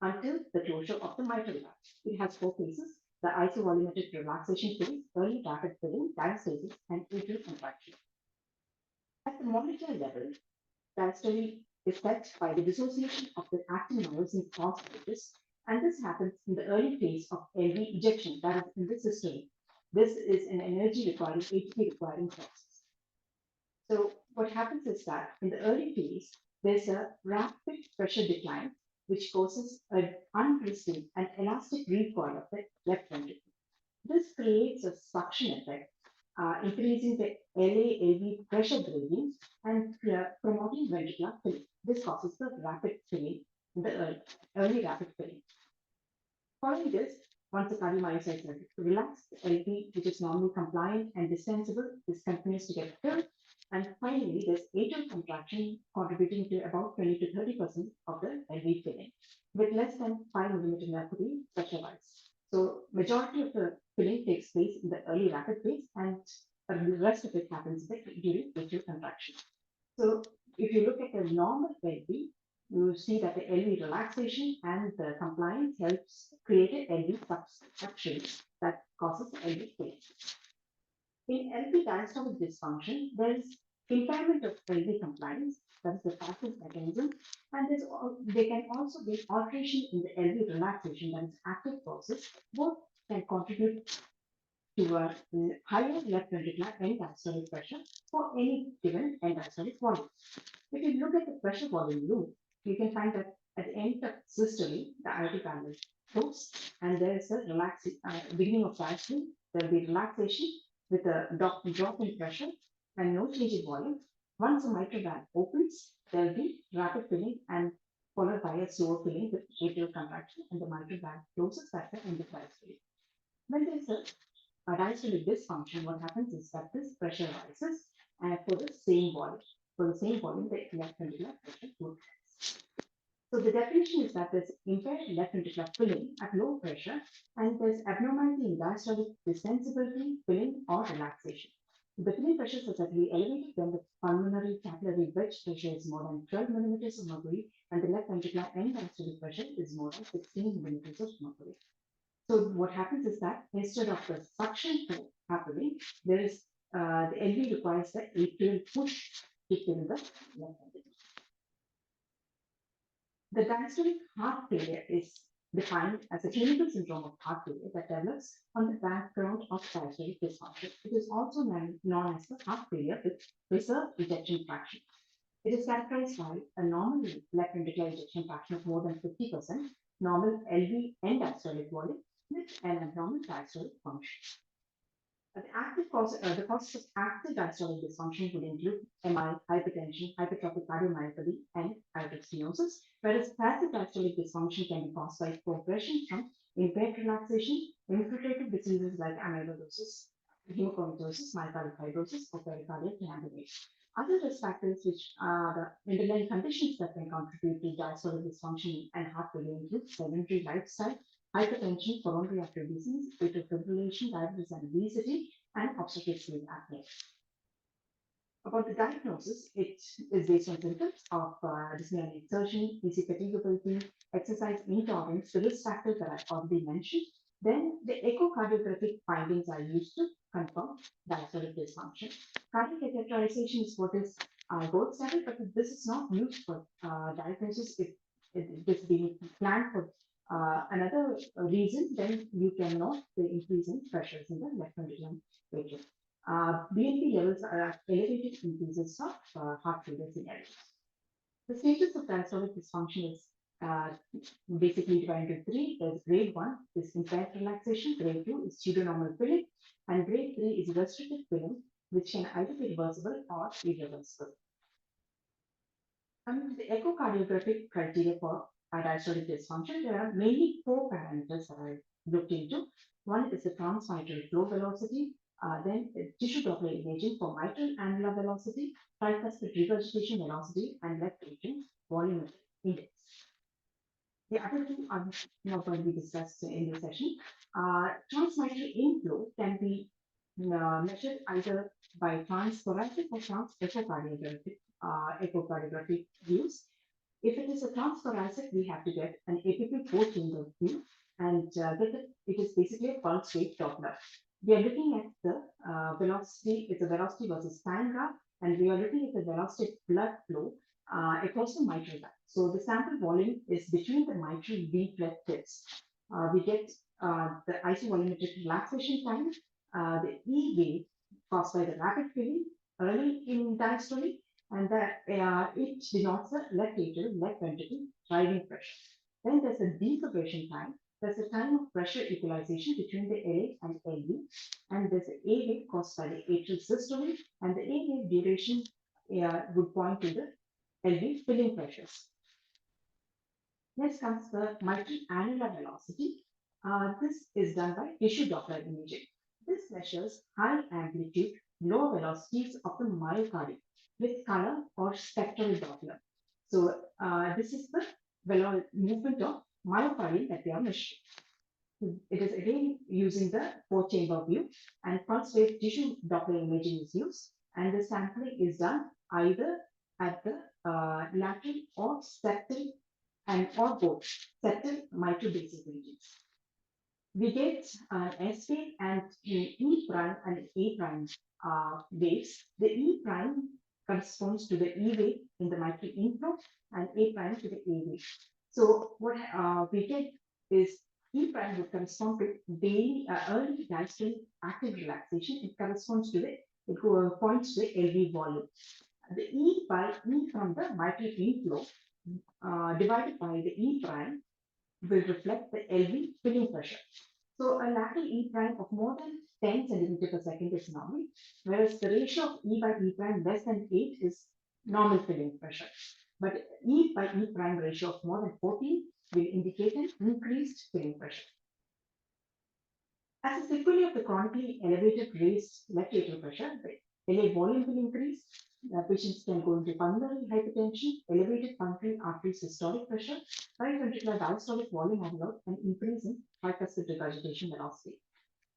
until the closure of the mitral valve. It has 4 phases: the isovolumetric relaxation phase, early rapid filling, diastasis, and atrial contraction. At the molecular level, diastole is set by the dissociation of the actin myosin phosphatases, and this happens in the early phase of LV ejection, that is in the systole. This is an energy requiring, ATP requiring process. So what happens is that in the early phase, there's a rapid pressure decline, which causes an untwisting and elastic recoil of the left ventricle. This creates a suction effect, increasing the LA-LV pressure gradient and promoting ventricular filling. This causes the rapid filling, the early rapid filling. Following this, once the cardiomyocytes are relaxed, the LV, which is normally compliant and distensible, this continues to get filled. And finally, there's atrial contraction contributing to about 20 to 30% of the LV filling, with less than 5 mm mercury pressure-wise. So majority of the filling takes place in the early rapid phase, and the rest of it happens during atrial contraction. So if you look at the normal LV, you see that the LV relaxation and the compliance helps create an LV suction that causes LV filling. In LV diastolic dysfunction, there is impairment of LV compliance, that is the passive mechanism, and there can also be alteration in the LV relaxation, that is active process. Both can contribute to a higher left ventricular end diastolic pressure for any given end diastolic volume. If you look at the pressure volume loop, you can find that at the end of systole, the aortic valve is closed, and there is a beginning of diastole. There will be relaxation with a drop in pressure and no change in volume. Once the mitral valve opens, there will be rapid filling and followed by a slower filling with atrial contraction, and the mitral valve closes at the end of diastole. When there is a diastolic dysfunction, what happens is that this pressure rises and for the same volume. For the same volume, the left ventricular pressure would rise. So the definition is that there's impaired left ventricular filling at low pressure, and there's abnormality in diastolic distensibility, filling, or relaxation. The filling pressures are suddenly elevated when the pulmonary capillary wedge pressure is more than 12 millimeters of mercury, and the left ventricular end diastolic pressure is more than 16 millimeters of mercury. So what happens is that instead of the suction happening, there is the LV requires the atrial push to fill the left ventricle. The diastolic heart failure is defined as a clinical syndrome of heart failure that develops on the background of diastolic dysfunction. It is also known as the heart failure with reserved ejection fraction. It is characterized by a normal left ventricular ejection fraction of more than 50%, normal LV and diastolic volume, with an abnormal diastolic function. The causes of active diastolic dysfunction would include MI, hypertension, hypertrophic cardiomyopathy, and aortic stenosis, whereas passive diastolic dysfunction can be caused by progression from impaired relaxation, infiltrative diseases like amyloidosis, hemochromatosis, myocardial fibrosis, or pericardial deambulation. Other risk factors, which are the underlying conditions that can contribute to diastolic dysfunction and heart failure, include sedentary lifestyle, hypertension, coronary artery disease, atrial fibrillation, diabetes and obesity, and obstructive sleep apnea. About the diagnosis, it is based on symptoms of dyspnea and exertion, easy fatigability, exercise intolerance, the risk factors that I've already mentioned. Then the echocardiographic findings are used to confirm diastolic dysfunction. Cardiac catheterization is what is gold standard, but this is not used for diagnosis. If it is being planned for another reason, then you can note the increase in pressures in the left ventricular atrium. BNP levels are at elevated increases of heart failure scenarios. The stages of diastolic dysfunction is basically divided into three. There's grade 1 is impaired relaxation, grade 2 is pseudonormal filling, and grade 3 is restricted filling, which can either be reversible or irreversible. Coming to the echocardiographic criteria for diastolic dysfunction, there are mainly four parameters that I looked into. One is the transmitral flow velocity, then tissue Doppler imaging for mitral annular velocity, tricuspid regurgitation velocity, and left atrium volumetric index. The other two are not going to be discussed in this session. Transmitral inflow can be measured either by transthoracic or echocardiographic views. If it is a transthoracic, we have to get an APP four-chamber view and it is basically a pulse wave Doppler. We are looking at the velocity, it's a velocity versus time graph, and we are looking at the velocity of blood flow across the mitral valve. So the sample volume is between the mitral V-flap tips. We get the isovolumetric relaxation time, the E wave caused by the rapid filling early in diastole, and that it denotes the left atrial, left ventricle driving pressure. Then there's a decompression time. There's a time of pressure equalization between the LA and LV, and there's an A wave caused by the atrial systole, and the A wave duration would point to the LV filling pressures. Next comes the mitral annular velocity. This is done by tissue Doppler imaging. This measures high amplitude, low velocities of the myocardium with color or spectral Doppler. So this is the movement of myocardium that we are measuring. It is again using the four-chamber view, and pulse wave tissue Doppler imaging is used, and the sampling is done either at the lateral or septal or both septal mitral basic regions. We get an S wave and E prime and A prime waves. The E prime corresponds to the E wave in the mitral inflow and A prime to the A wave. So what we get is E prime would correspond to daily early diastolic active relaxation. It corresponds to the points to the LV volume. The E by E from the mitral inflow divided by the E prime will reflect the LV filling pressure. So a lateral E prime of more than 10 centimeter per second is normal, whereas the ratio of E by E prime less than 8 is normal filling pressure. But E by E prime ratio of more than 14 will indicate an increased filling pressure. As a sequelae of the chronically elevated raised left atrial pressure, the LA volume will increase. Patients can go into pulmonary hypertension, elevated pulmonary artery systolic pressure, right ventricular diastolic volume overload, and increase in tricuspid regurgitation velocity.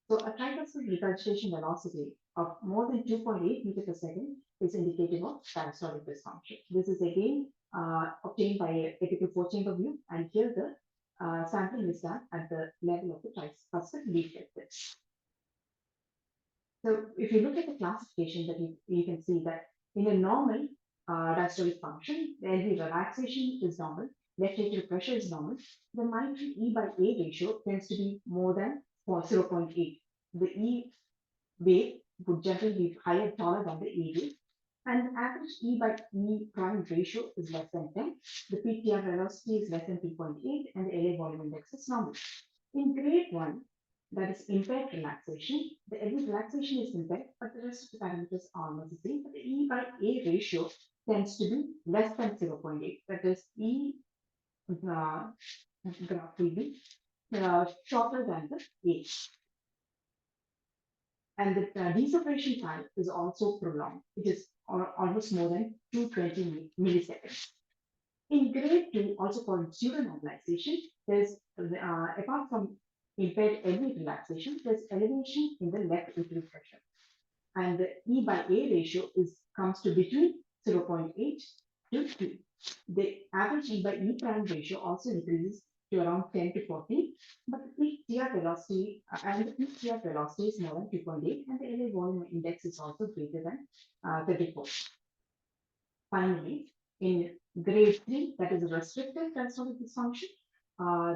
So a tricuspid regurgitation velocity of more than 2.8 meter per second is indicative of diastolic dysfunction. This is again obtained by a typical four-chamber view, and here the sampling is done at the level of the tricuspid leaflet width. So if you look at the classification, that you can see that in a normal diastolic function, the LV relaxation is normal, left atrial pressure is normal. The mitral E by A ratio tends to be more than 0.8. The E wave would generally be higher, taller than the A wave. And the average E by E prime ratio is less than 10. The PTR velocity is less than 2.8, and the LA volume index is normal. In grade 1, that is impaired relaxation, the LV relaxation is impaired, but the rest of the parameters are almost the same. But the E by A ratio tends to be less than 0.8. That is, E graph will be shorter than the A. And the deseparation time is also prolonged. It is almost more than 220 milliseconds. In grade 2, also called pseudonormalization, there's, apart from impaired LV relaxation, there's elevation in the left atrial pressure. And the E by A ratio comes to between 0.8 to 2. The average E by E prime ratio also increases to around 10 to 14, but the peak TR velocity is more than 2.8, and the LA volume index is also greater than 34. Finally, in grade 3, that is restricted diastolic dysfunction,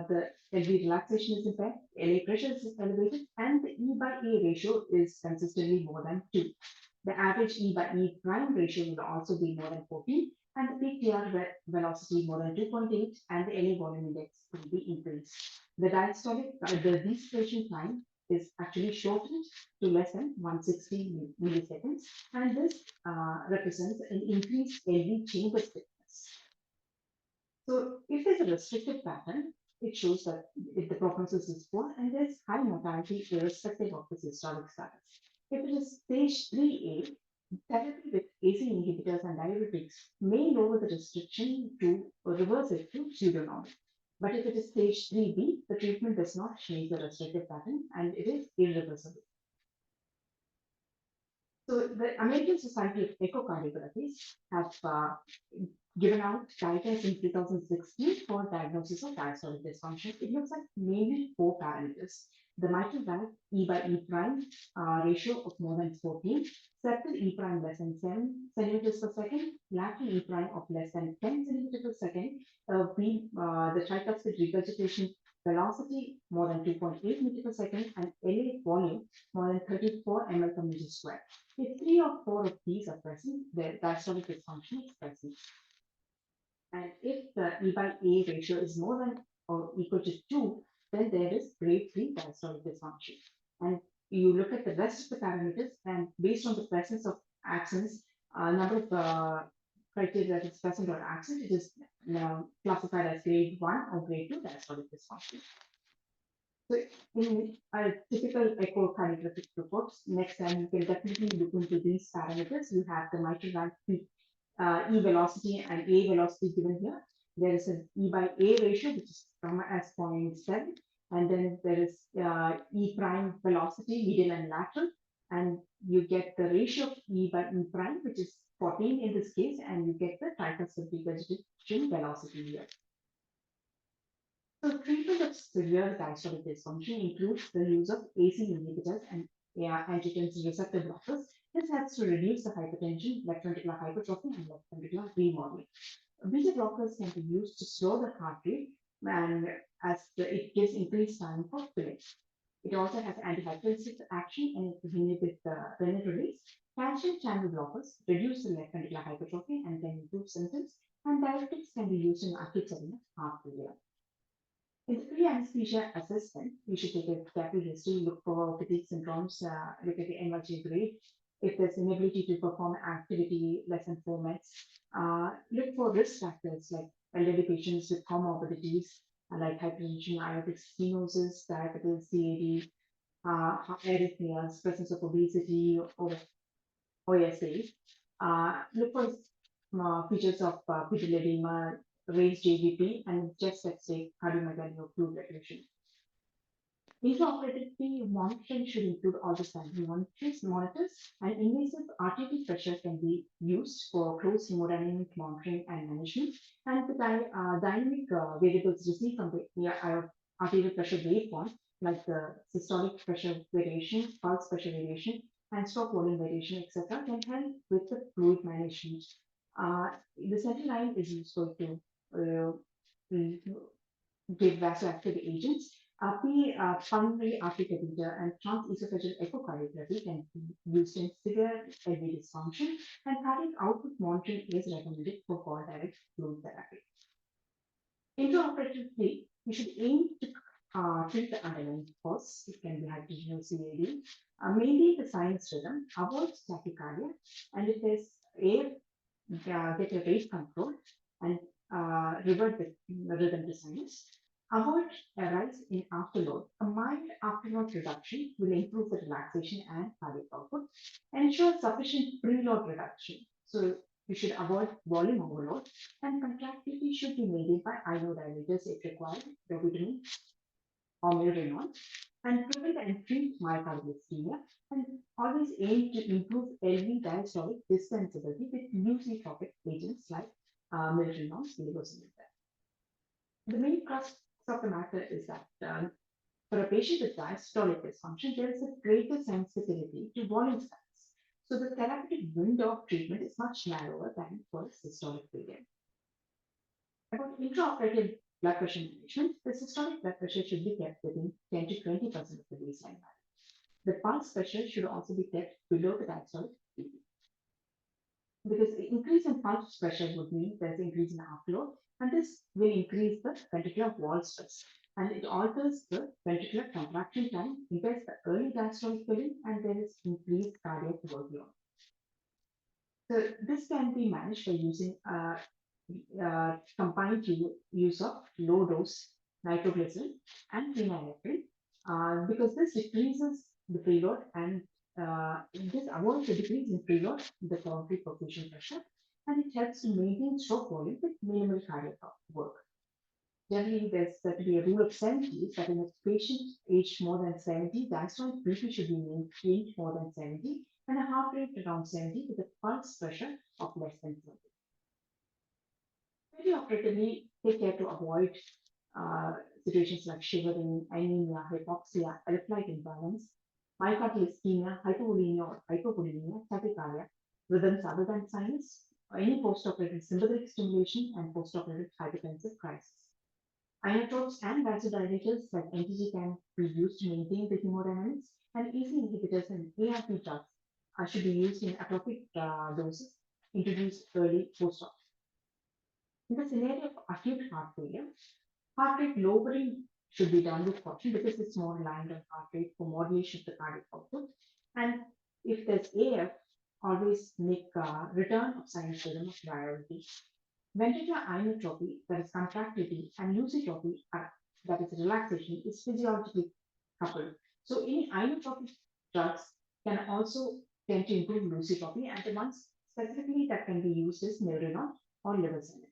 the LV relaxation is impaired, LA pressure is elevated, and the E by A ratio is consistently more than 2. The average E by E prime ratio will also be more than 14, and the peak TR velocity more than 2.8, and the LA volume index will be increased. The diastolic, the deceleration time is actually shortened to less than 160 milliseconds, and this represents an increased LV chamber thickness. So if there's a restricted pattern, it shows that if the prognosis is poor and there's high mortality irrespective of the systolic status. If it is stage 3A, therapy with AC inhibitors and diuretics may lower the restriction to reverse it to pseudonormal. But if it is stage 3B, the treatment does not change the restrictive pattern and it is irreversible. So the American Society of Echocardiography have given out guidelines in 2016 for diagnosis of diastolic dysfunction. It looks at mainly 4 parameters: the mitral valve E by E prime ratio of more than 14, septal E prime less than 7 centimeters per second, lateral E prime of less than 10 centimeters per second, the tricuspid regurgitation velocity more than 2.8 meters per second, and LA volume more than 34 ml per meter square. If 3 or 4 of these are present, the diastolic dysfunction is present. And if the E by A ratio is more than or equal to 2, then there is grade 3 diastolic dysfunction. And you look at the rest of the parameters, and based on the presence of accents, number of criteria that is present or absent, it is classified as grade 1 or grade 2 diastolic dysfunction. So in a typical echocardiographic reports, next time you can definitely look into these parameters. You have the mitral valve E velocity and A velocity given here. There is an E by A ratio, which is as 0.7, and then there is E prime velocity, medial and lateral, and you get the ratio of E by E prime, which is 14 in this case, and you get the tricuspid regurgitation velocity here. So treatment of severe diastolic dysfunction includes the use of AC inhibitors and angiotensin receptor blockers. This helps to reduce the hypertension, left ventricular hypertrophy, and left ventricular remodeling. Beta blockers can be used to slow the heart rate and as it gives increased time for filling. It also has antihypertensive action and it inhibits the renal release. Calcium channel blockers reduce the left ventricular hypertrophy and can improve symptoms. And diuretics can be used in acute setting of heart failure. In the pre-anesthesia assessment, you should take a careful history, look for fatigue syndromes, look at the NYG grade. If there's inability to perform activity less than 4 minutes, look for risk factors like elderly patients with comorbidities like hypertension, aortic stenosis, diabetes, CAD, arrhythmias, presence of obesity or OSA. Look for features of pupil edema, raised JVP, and chest X-ray, cardiomegaly or fluid regulation. Intraoperative monitoring should include all the standard monitors, and invasive RTT pressure can be used for close hemodynamic monitoring and management. And the dynamic variables received from the arterial pressure waveform, like the systolic pressure variation, pulse pressure variation, and stroke volume variation, etc., can help with the fluid management. The center line is useful to give vasoactive agents. Pulmonary artery catheter and transesophageal echocardiography can be used in severe LV dysfunction, and cardiac output monitoring is recommended for call direct fluid therapy. Intraoperatively, we should aim to treat the underlying cause. It can be hypertension or CAD, mainly the sinus rhythm, avoid tachycardia, and if there's air, get a rate control and revert the rhythm to sinus. Avoid a rise in afterload. A mild afterload reduction will improve the relaxation and cardiac output. Ensure sufficient preload reduction. So you should avoid volume overload, and contractility should be maintained by inodilators if required, dobutamine or milrinone, and prevent and treat myocardial ischemia, and always aim to improve LV diastolic distensibility with lusitropic agents like milrinone, levosimendan. The main crux of the matter is that for a patient with diastolic dysfunction, there is a greater sensitivity to volume spikes. So the therapeutic window of treatment is much narrower than for systolic failure. About intraoperative blood pressure management, the systolic blood pressure should be kept within 10 to 20% of the baseline value. The pulse pressure should also be kept below the diastolic BP. Because the increase in pulse pressure would mean there's an increase in afterload, and this will increase the ventricular wall stress, and it alters the ventricular contraction time, impairs the early diastolic filling, and there is increased cardiac workload. So this can be managed by using combined use of low dose nitroglycerin and phenylephrine, because this decreases the preload and this avoids the decrease in preload, the coronary perfusion pressure, and it helps to maintain stroke volume with minimal cardiac work. Generally, there's to be a rule of 70, that in a patient aged more than 70, diastolic BP should be maintained more than 70, and a heart rate around 70 with a pulse pressure of less than 30. Perioperatively, take care to avoid situations like shivering, anemia, hypoxia, electrolyte imbalance, myocardial ischemia, hypovolemia or hypovolemia, tachycardia, rhythms other than sinus, or any postoperative sympathetic stimulation, and postoperative hypertensive crisis. Inotropes and vasodilators like NTG can be used to maintain the hemodynamics, and ACE inhibitors and ARP drugs should be used in appropriate doses, introduced early post-op. In the scenario of acute heart failure, heart rate lowering should be done with caution because it's more reliant on heart rate for modulation of the cardiac output. And if there's AF, always make return of sinus rhythm a priority. Ventricular inotropy, that is contractility, and lusitropy, that is relaxation, is physiologically coupled. So any inotropic drugs can also tend to improve lusitropy, and the ones specifically that can be used is milrinone or levosimendan.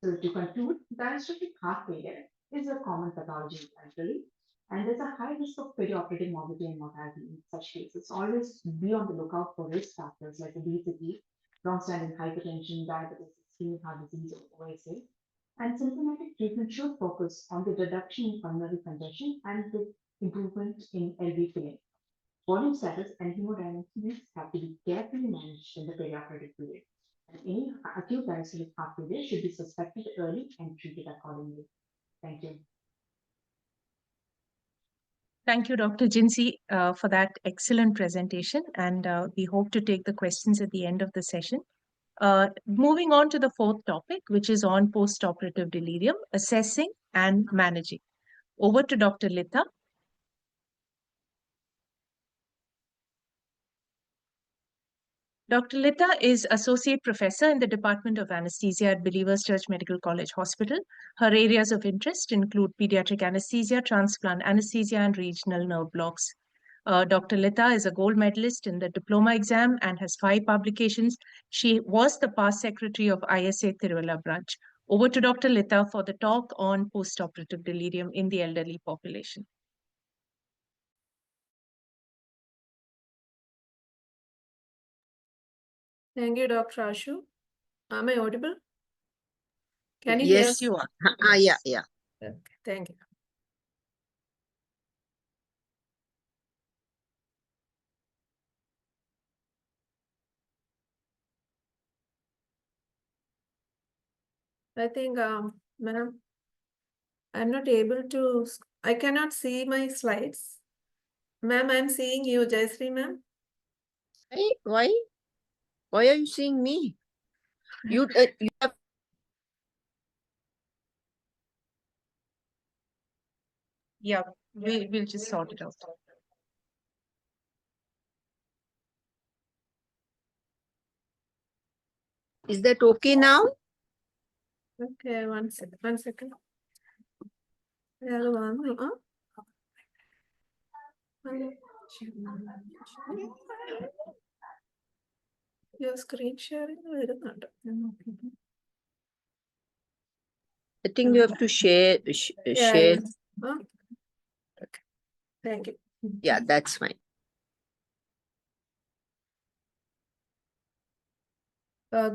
So to conclude, diastolic heart failure is a common pathology naturally, and there's a high risk of perioperative morbidity and mortality in such cases. Always be on the lookout for risk factors like obesity, long-standing hypertension, diabetes, ischemic heart disease, or OSA. And symptomatic treatment should focus on the reduction in pulmonary congestion and the improvement in LV filling. Volume status and hemodynamics have to be carefully managed in the perioperative period. And any acute diastolic heart failure should be suspected early and treated accordingly. Thank you. Thank you, Dr. Gincy, for that excellent presentation. And we hope to take the questions at the end of the session. Moving on to the fourth topic, which is on postoperative delirium, assessing and managing. Over to Dr. Litha. Dr. Litha is Associate Professor in the Department of Anaesthesia at Believers Church Medical College Hospital. Her areas of interest include pediatric anesthesia, transplant anesthesia, and regional nerve blocks. Dr. Litha is a gold medalist in the diploma exam and has 5 publications. She was the past secretary of ICA Thiruvalla branch. Over to Dr. Litha for the talk on postoperative delirium in the elderly population. Thank you, Dr. Ashu. Am I audible? Can you Yes, hear? you are. Yeah. Okay, thank you. I think, ma'am, I'm not able to, I cannot see my slides. Ma'am, I'm seeing you, Jayshree, ma'am. Hey, why? Why are you seeing me? You have. Yeah, we'll just sort it out. Is that okay now? Okay, one second. Yeah, the one, your screen sharing വരുന്നുണ്ട്. I think you have to share. Yeah, Share. yeah. Okay, thank you. Yeah, that's fine.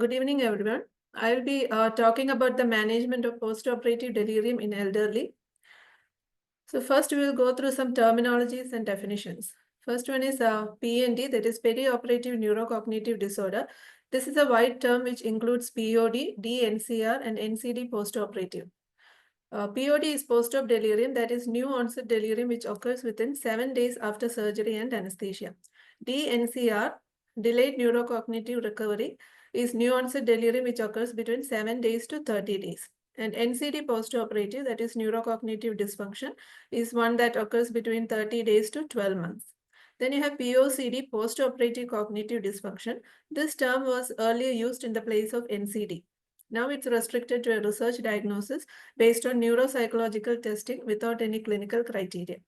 Good evening, everyone. I will be talking about the management of postoperative delirium in elderly. So first, we will go through some terminologies and definitions. First one is PND, that is perioperative neurocognitive disorder. This is a wide term which includes POD, DNCR, and NCD postoperative. POD is post-op delirium, that is new onset delirium which occurs within 7 days after surgery and anesthesia. DNCR, delayed neurocognitive recovery, is new onset delirium which occurs between 7 days to 30 days. And NCD postoperative, that is neurocognitive dysfunction, is one that occurs between 30 days to 12 months. Then you have POCD, postoperative cognitive dysfunction. This term was earlier used in the place of NCD. Now it's restricted to a research diagnosis based on neuropsychological testing without any clinical criteria.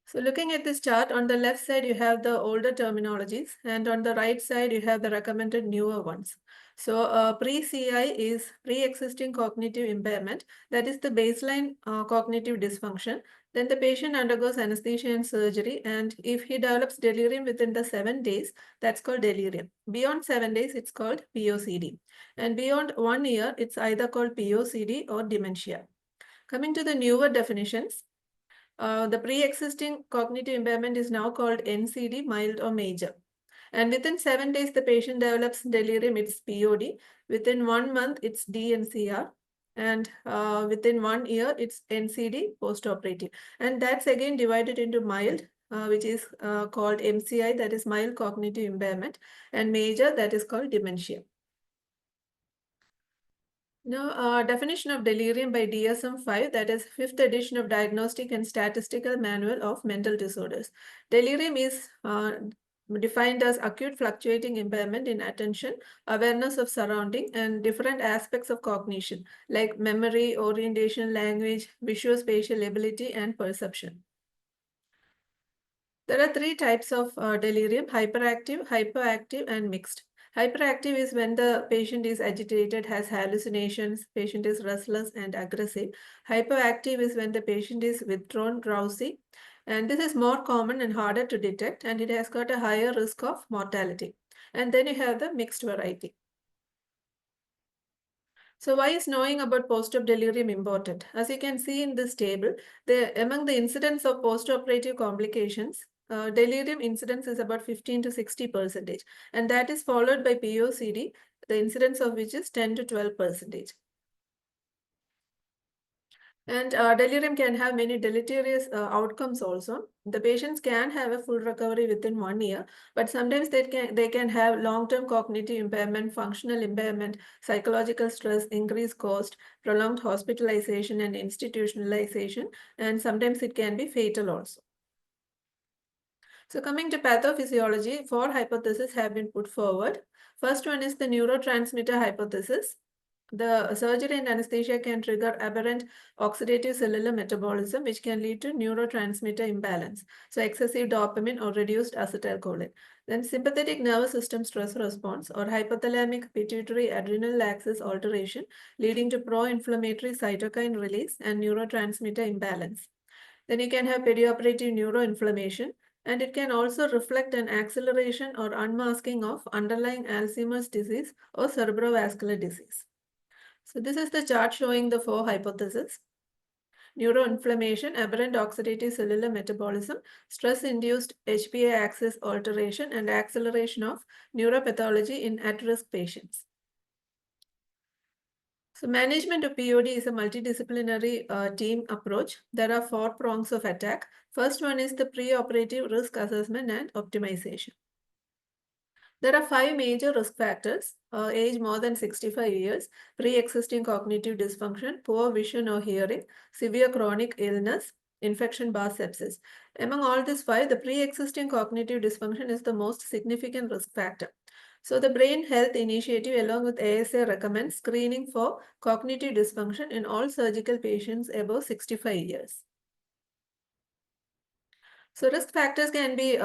So looking at this chart, on the left side, you have the older terminologies, and on the right side, you have the recommended newer ones. So pre-CI is pre-existing cognitive impairment. That is the baseline cognitive dysfunction. Then the patient undergoes anesthesia and surgery, and if he develops delirium within the 7 days, that's called delirium. Beyond 7 days, it's called POCD. And beyond 1 year, it's either called POCD or dementia. Coming to the newer definitions, the pre-existing cognitive impairment is now called NCD, mild or major. And within 7 days, the patient develops delirium, it's POD. Within 1 month, it's DNCR. And within 1 year, it's NCD, postoperative. And that's again divided into mild, which is called MCI, that is mild cognitive impairment, and major, that is called dementia. Now, definition of delirium by DSM-5, that is 5th edition of Diagnostic and Statistical Manual of Mental Disorders. Delirium is defined as acute fluctuating impairment in attention, awareness of surrounding, and different aspects of cognition, like memory, orientation, language, visuospatial ability, and perception. There are 3 types of delirium: hyperactive, hypoactive, and mixed. Hyperactive is when the patient is agitated, has hallucinations, patient is restless and aggressive. Hypoactive is when the patient is withdrawn, drowsy. And this is more common and harder to detect, and it has got a higher risk of mortality. And then you have the mixed variety. So why is knowing about post-op delirium important? As you can see in this table, among the incidence of post-operative complications, delirium incidence is about 15 to 60%, and that is followed by POCD, the incidence of which is 10 to 12%. And delirium can have many deleterious outcomes also. The patients can have a full recovery within 1 year, but sometimes they can have long-term cognitive impairment, functional impairment, psychological stress, increased cost, prolonged hospitalization and institutionalization, and sometimes it can be fatal also. So coming to pathophysiology, 4 hypotheses have been put forward. First one is the neurotransmitter hypothesis. The surgery and anesthesia can trigger aberrant oxidative cellular metabolism, which can lead to neurotransmitter imbalance. So excessive dopamine or reduced acetylcholine. Then sympathetic nervous system stress response or hypothalamic pituitary adrenal axis alteration, leading to pro-inflammatory cytokine release and neurotransmitter imbalance. Then you can have perioperative neuroinflammation, and it can also reflect an acceleration or unmasking of underlying Alzheimer's disease or cerebrovascular disease. So this is the chart showing the 4 hypotheses. Neuroinflammation, aberrant oxidative cellular metabolism, stress-induced HPA axis alteration, and acceleration of neuropathology in at-risk patients. So management of POD is a multidisciplinary team approach. There are 4 prongs of attack. First one is the preoperative risk assessment and optimization. There are 5 major risk factors: age more than 65 years, pre-existing cognitive dysfunction, poor vision or hearing, severe chronic illness, infection bar sepsis. Among all these 5, the pre-existing cognitive dysfunction is the most significant risk factor. So the Brain Health Initiative along with ASA recommends screening for cognitive dysfunction in all surgical patients above 65 years. So risk factors can be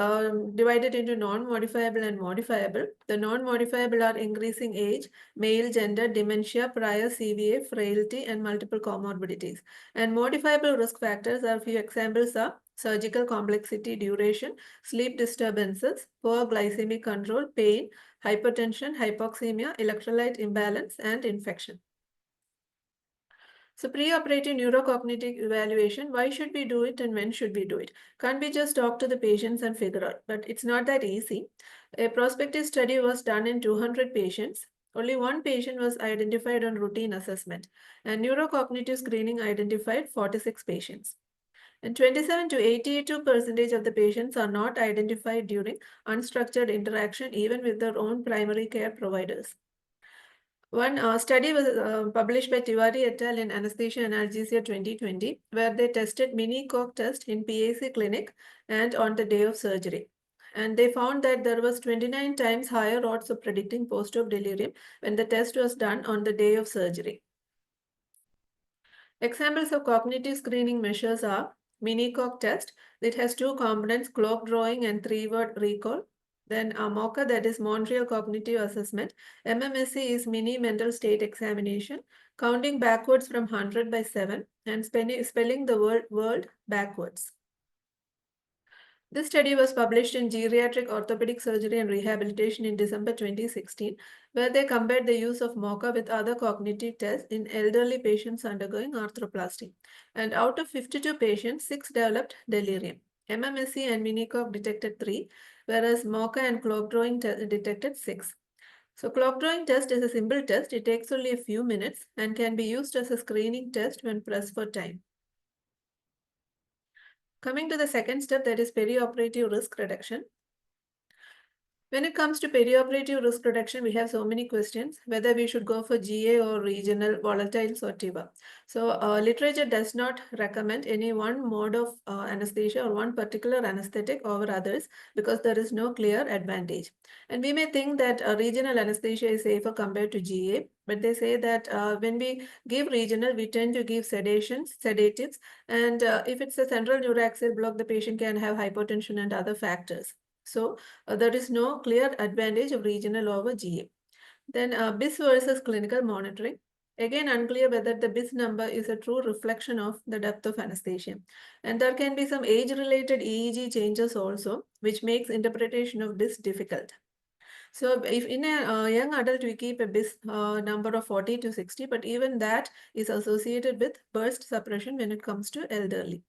divided into non-modifiable and modifiable. The non-modifiable are increasing age, male gender, dementia, prior CVA, frailty, and multiple comorbidities. And modifiable risk factors are few examples are surgical complexity, duration, sleep disturbances, poor glycemic control, pain, hypertension, hypoxemia, electrolyte imbalance, and infection. So preoperative neurocognitive evaluation, why should we do it and when should we do it? Can't we just talk to the patients and figure out? But it's not that easy. A prospective study was done in 200 patients. Only 1 patient was identified on routine assessment, and neurocognitive screening identified 46 patients. And 27 to 82% of the patients are not identified during unstructured interaction, even with their own primary care providers. One study was published by Tiwari et al. In Anaesthesia Analgesia 2020, where they tested mini-coag test in PAC clinic and on the day of surgery. And they found that there was 29 times higher odds of predicting post-op delirium when the test was done on the day of surgery. Examples of cognitive screening measures are mini-coag test. It has 2 components, clock drawing and 3-word recall. Then MOCA, that is Montreal Cognitive Assessment. MMSE is Mini Mental State Examination, counting backwards from 100 by 7 and spelling the word backwards. This study was published in Geriatric Orthopedic Surgery and Rehabilitation in December 2016, where they compared the use of MOCA with other cognitive tests in elderly patients undergoing arthroplasty. And out of 52 patients, 6 developed delirium. MMSE and mini-coag detected 3, whereas MOCA and clock drawing detected 6. So clock drawing test is a simple test. It takes only a few minutes and can be used as a screening test when pressed for time. Coming to the second step, that is perioperative risk reduction. When it comes to perioperative risk reduction, we have so many questions, whether we should go for GA or regional, volatiles or TIVA. So literature does not recommend any one mode of anesthesia or one particular anesthetic over others because there is no clear advantage. And we may think that regional anesthesia is safer compared to GA, but they say that when we give regional, we tend to give sedatives, and if it's a central neuraxial block, the patient can have hypotension and other factors. So there is no clear advantage of regional over GA. Then BIS versus clinical monitoring. Again, unclear whether the BIS number is a true reflection of the depth of anesthesia. And there can be some age-related EEG changes also, which makes interpretation of BIS difficult. So if in a young adult, we keep a BIS number of 40 to 60, but even that is associated with burst suppression when it comes to elderly.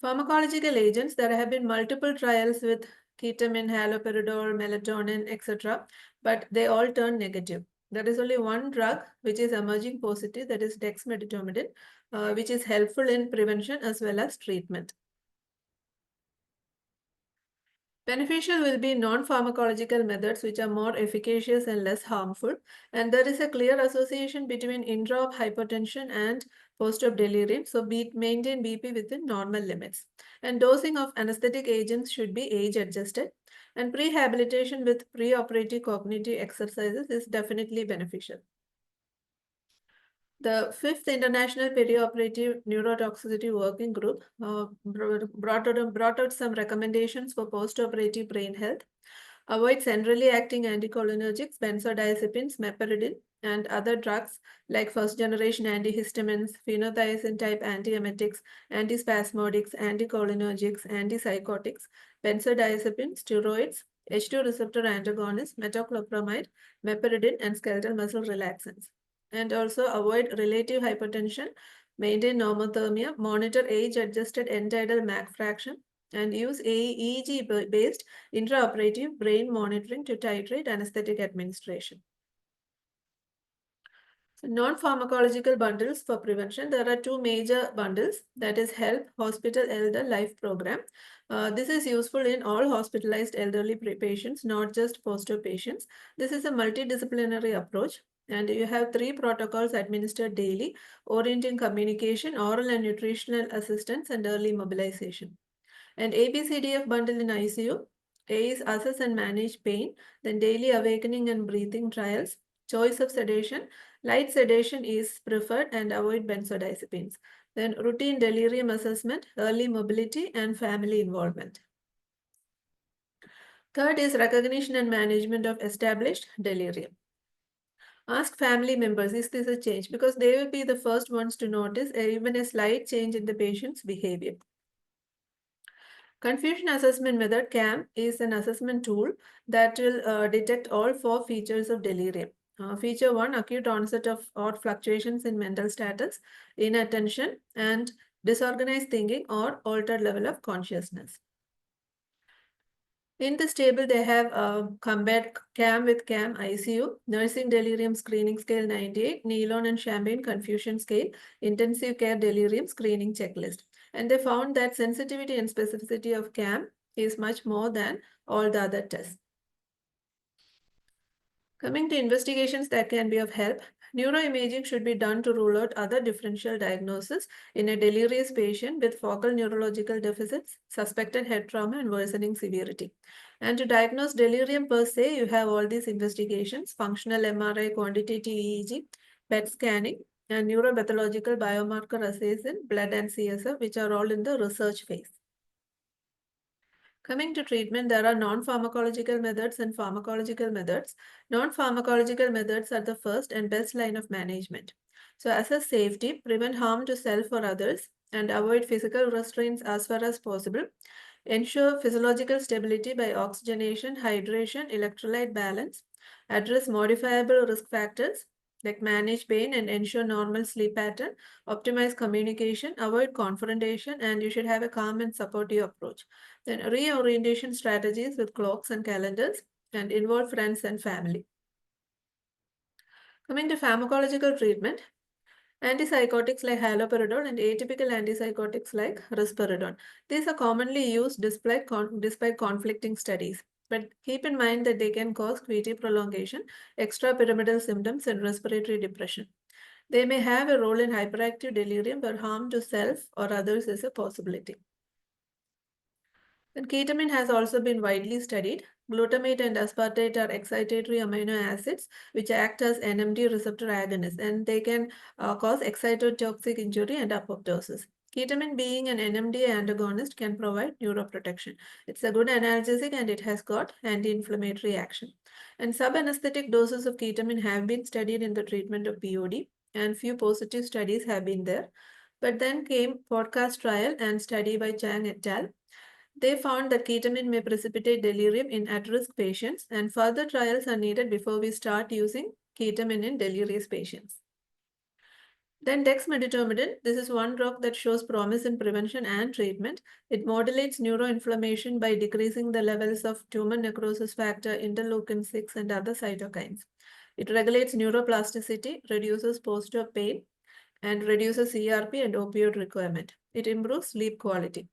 Pharmacological agents, there have been multiple trials with ketamine, haloperidol, melatonin, etc., but they all turn negative. There is only one drug which is emerging positive, that is dexmedetomidine, which is helpful in prevention as well as treatment. Beneficial will be non-pharmacological methods which are more efficacious and less harmful. And there is a clear association between intra-op hypertension and post-op delirium. So maintain BP within normal limits. And dosing of anesthetic agents should be age-adjusted. And prehabilitation with preoperative cognitive exercises is definitely beneficial. The 5th International Perioperative Neurotoxicity Working Group brought out some recommendations for postoperative brain health. Avoid centrally acting anticholinergics, benzodiazepines, meperidine, and other drugs like first-generation antihistamines, phenothiazine-type antiemetics, antispasmodics, anticholinergics, antipsychotics, benzodiazepines, steroids, H2 receptor antagonists, metoclopramide, meperidine, and skeletal muscle relaxants. And also avoid relative hypertension, maintain normothermia, monitor age-adjusted end-tidal MAC fraction, and use EEG-based intraoperative brain monitoring to titrate anesthetic administration. So non-pharmacological bundles for prevention. There are two major bundles, that is HELP, Hospital Elder Life Program. This is useful in all hospitalized elderly patients, not just post-op patients. This is a multidisciplinary approach. And you have 3 protocols administered daily, orienting communication, oral and nutritional assistance, and early mobilization. And ABCDF bundle in ICU. A is assess and manage pain, then daily awakening and breathing trials, choice of sedation. Light sedation is preferred and avoid benzodiazepines. Then routine delirium assessment, early mobility, and family involvement. Third is recognition and management of established delirium. Ask family members, is this a change? Because they will be the first ones to notice even a slight change in the patient's behavior. Confusion assessment method, CAM, is an assessment tool that will detect all 4 features of delirium. Feature 1, acute onset of odd fluctuations in mental status, inattention, and disorganized thinking or altered level of consciousness. In this table, they have compared CAM with CAM ICU, nursing delirium screening scale 98, Nealon and Champagne confusion scale, intensive care delirium screening checklist. And they found that sensitivity and specificity of CAM is much more than all the other tests. Coming to investigations that can be of help, neuroimaging should be done to rule out other differential diagnoses in a delirious patient with focal neurological deficits, suspected head trauma, and worsening severity. And to diagnose delirium per se, you have all these investigations, functional MRI, quantitative EEG, PET scanning, and neuropathological biomarker assays in blood and CSF, which are all in the research phase. Coming to treatment, there are non-pharmacological methods and pharmacological methods. Non-pharmacological methods are the first and best line of management. So assess safety, prevent harm to self or others, and avoid physical restraints as far as possible. Ensure physiological stability by oxygenation, hydration, electrolyte balance. Address modifiable risk factors like manage pain and ensure normal sleep pattern. Optimize communication, avoid confrontation, and you should have a calm and supportive approach. Then reorientation strategies with clocks and calendars, and involve friends and family. Coming to pharmacological treatment, antipsychotics like haloperidol and atypical antipsychotics like risperidone. These are commonly used despite conflicting studies. But keep in mind that they can cause QT prolongation, extrapyramidal symptoms, and respiratory depression. They may have a role in hyperactive delirium, but harm to self or others is a possibility. And ketamine has also been widely studied. Glutamate and aspartate are excitatory amino acids which act as NMD receptor agonists, and they can cause excitotoxic injury and apoptosis. Ketamine, being an NMDA antagonist, can provide neuroprotection. It's a good analgesic and it has got anti-inflammatory action. And subanesthetic doses of ketamine have been studied in the treatment of POD, and few positive studies have been there. But then came podcast trial and study by Chang et al. They found that ketamine may precipitate delirium in at-risk patients, and further trials are needed before we start using ketamine in delirious patients. Then dexmedetomidine. This is one drug that shows promise in prevention and treatment. It modulates neuroinflammation by decreasing the levels of tumor necrosis factor, interleukin-6, and other cytokines. It regulates neuroplasticity, reduces post-op pain, and reduces CRP and opioid requirement. It improves sleep quality.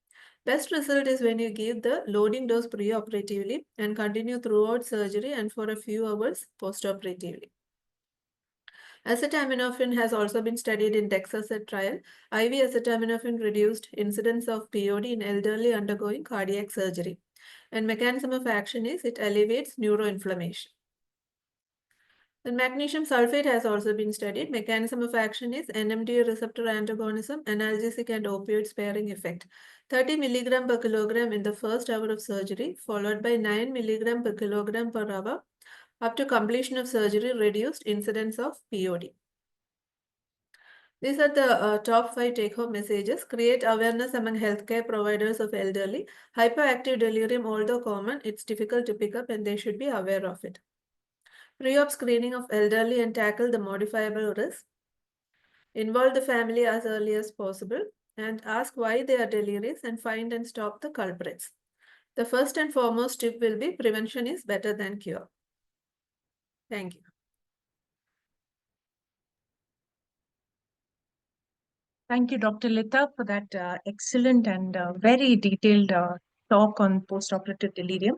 Best result is when you give the loading dose preoperatively and continue throughout surgery and for a few hours postoperatively. Acetaminophen has also been studied in Dexaset trial. IV acetaminophen reduced incidence of POD in elderly undergoing cardiac surgery. And mechanism of action is it alleviates neuroinflammation. The magnesium sulfate has also been studied. Mechanism of action is NMDA receptor antagonism, analgesic and opioid sparing effect. 30 milligram per kilogram in the first hour of surgery, followed by 9 milligram per kilogram per hour. Up to completion of surgery, reduced incidence of POD. These are the top 5 take-home messages. Create awareness among healthcare providers of elderly. Hyperactive delirium, although common, it's difficult to pick up and they should be aware of it. Pre-op screening of elderly and tackle the modifiable risk. Involve the family as early as possible and ask why they are delirious and find and stop the culprits. The first and foremost tip will be prevention is better than cure. Thank you. Thank you, Dr. Litha, for that excellent and very detailed talk on postoperative delirium.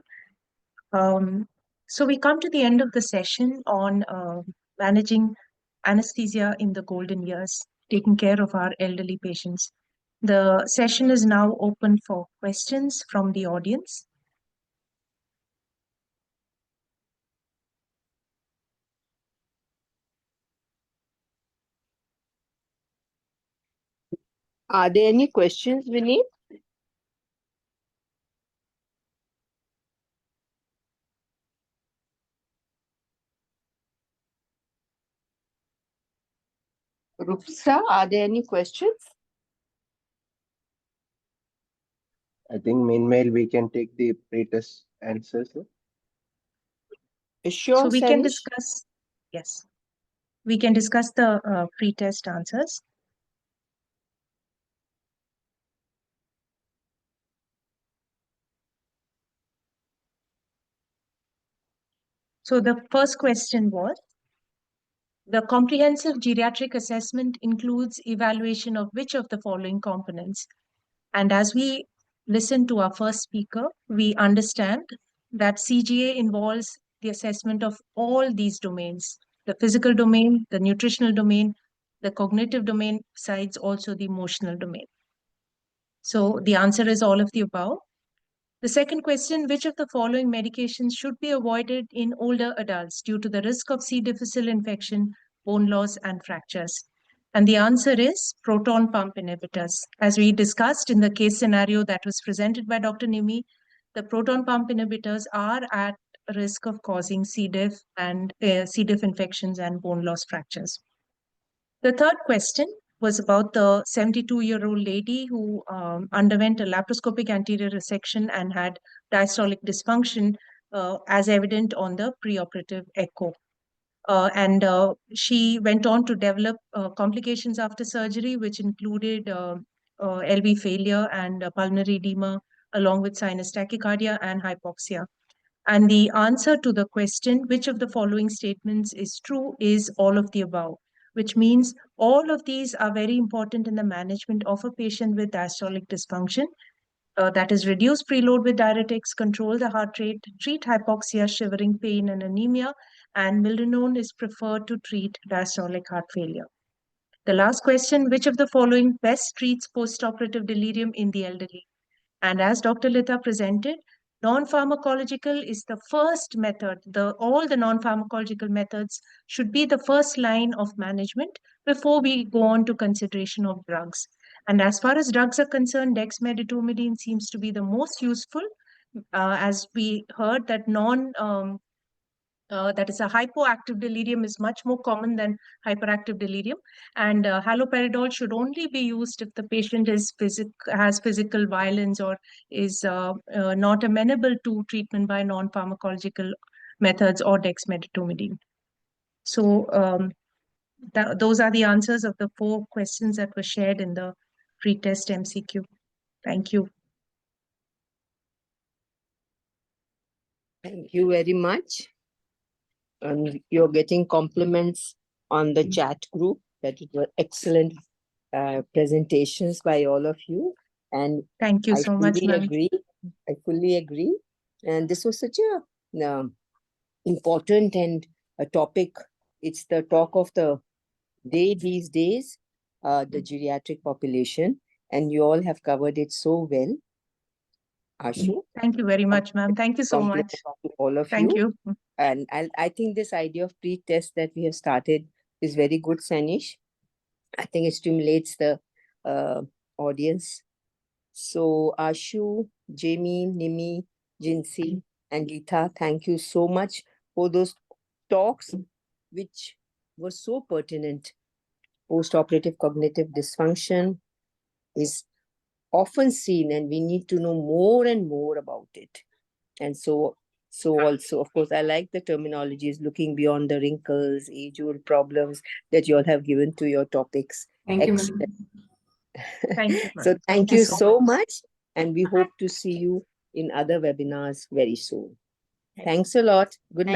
So we come to the end of the session on managing anesthesia in the golden years, taking care of our elderly patients. The session is now open for questions from the audience. Are there any questions, Vinny? Rupsa, are there any questions? I think meanwhile we can take the pre-test answers. Sure, So we can Sanish? discuss, yes, we can discuss the pre-test answers. So the first question was, the comprehensive geriatric assessment includes evaluation of which of the following components? And as we listen to our first speaker, we understand that CGA involves the assessment of all these domains, the physical domain, the nutritional domain, the cognitive domain, besides also the emotional domain. So the answer is all of the above. The second question, which of the following medications should be avoided in older adults due to the risk of C. difficile infection, bone loss, and fractures? And the answer is proton pump inhibitors. As we discussed in the case scenario that was presented by Dr. Nimmy, the proton pump inhibitors are at risk of causing C. diff and C. diff infections and bone loss fractures. The third question was about the 72-year-old lady who underwent a laparoscopic anterior resection and had diastolic dysfunction as evident on the preoperative echo. And she went on to develop complications after surgery, which included LV failure and pulmonary edema, along with sinus tachycardia and hypoxia. And the answer to the question, which of the following statements is true, is all of the above, which means all of these are very important in the management of a patient with diastolic dysfunction. That is, reduce preload with diuretics, control the heart rate, treat hypoxia, shivering, pain, and anemia, and milrinone is preferred to treat diastolic heart failure. The last question, which of the following best treats postoperative delirium in the elderly? And as Dr. Litha presented, non-pharmacological is the first method. All the non-pharmacological methods should be the first line of management before we go on to consideration of drugs. And as far as drugs are concerned, dexmedetomidine seems to be the most useful. As we heard that that is a hypoactive delirium is much more common than hyperactive delirium. And haloperidol should only be used if the patient is has physical violence or is not amenable to treatment by non-pharmacological methods or dexmedetomidine. So those are the answers of the 4 questions that were shared in the pre-test MCQ. Thank you. Thank you very much. And you're getting compliments on the chat group that it were excellent presentations by all of you. And Thank you I so much, fully ma'am. agree. I fully agree. And this was such a important and a topic. It's the talk of the day these days, the geriatric population, and you all have covered it so well. Ashu, Thank you very much, ma'am. Thank you so much. compliments to all of Thank you. you. And I think this idea of pre-test that we have started is very good, Sanish. I think it stimulates the audience. So Ashu, Jaimy, Nimmy, Gincy, and Litha, thank you so much for those talks, which were so pertinent. Postoperative cognitive dysfunction is often seen, and we need to know more and more about it. And so also, of course, I like the terminologies looking beyond the wrinkles, age-old problems that you all have given to your topics. Thank you, ma'am. Excellent. Thank you, ma'am. So thank you so much. And we hope to see you in other webinars very soon. Thanks a lot. Good night.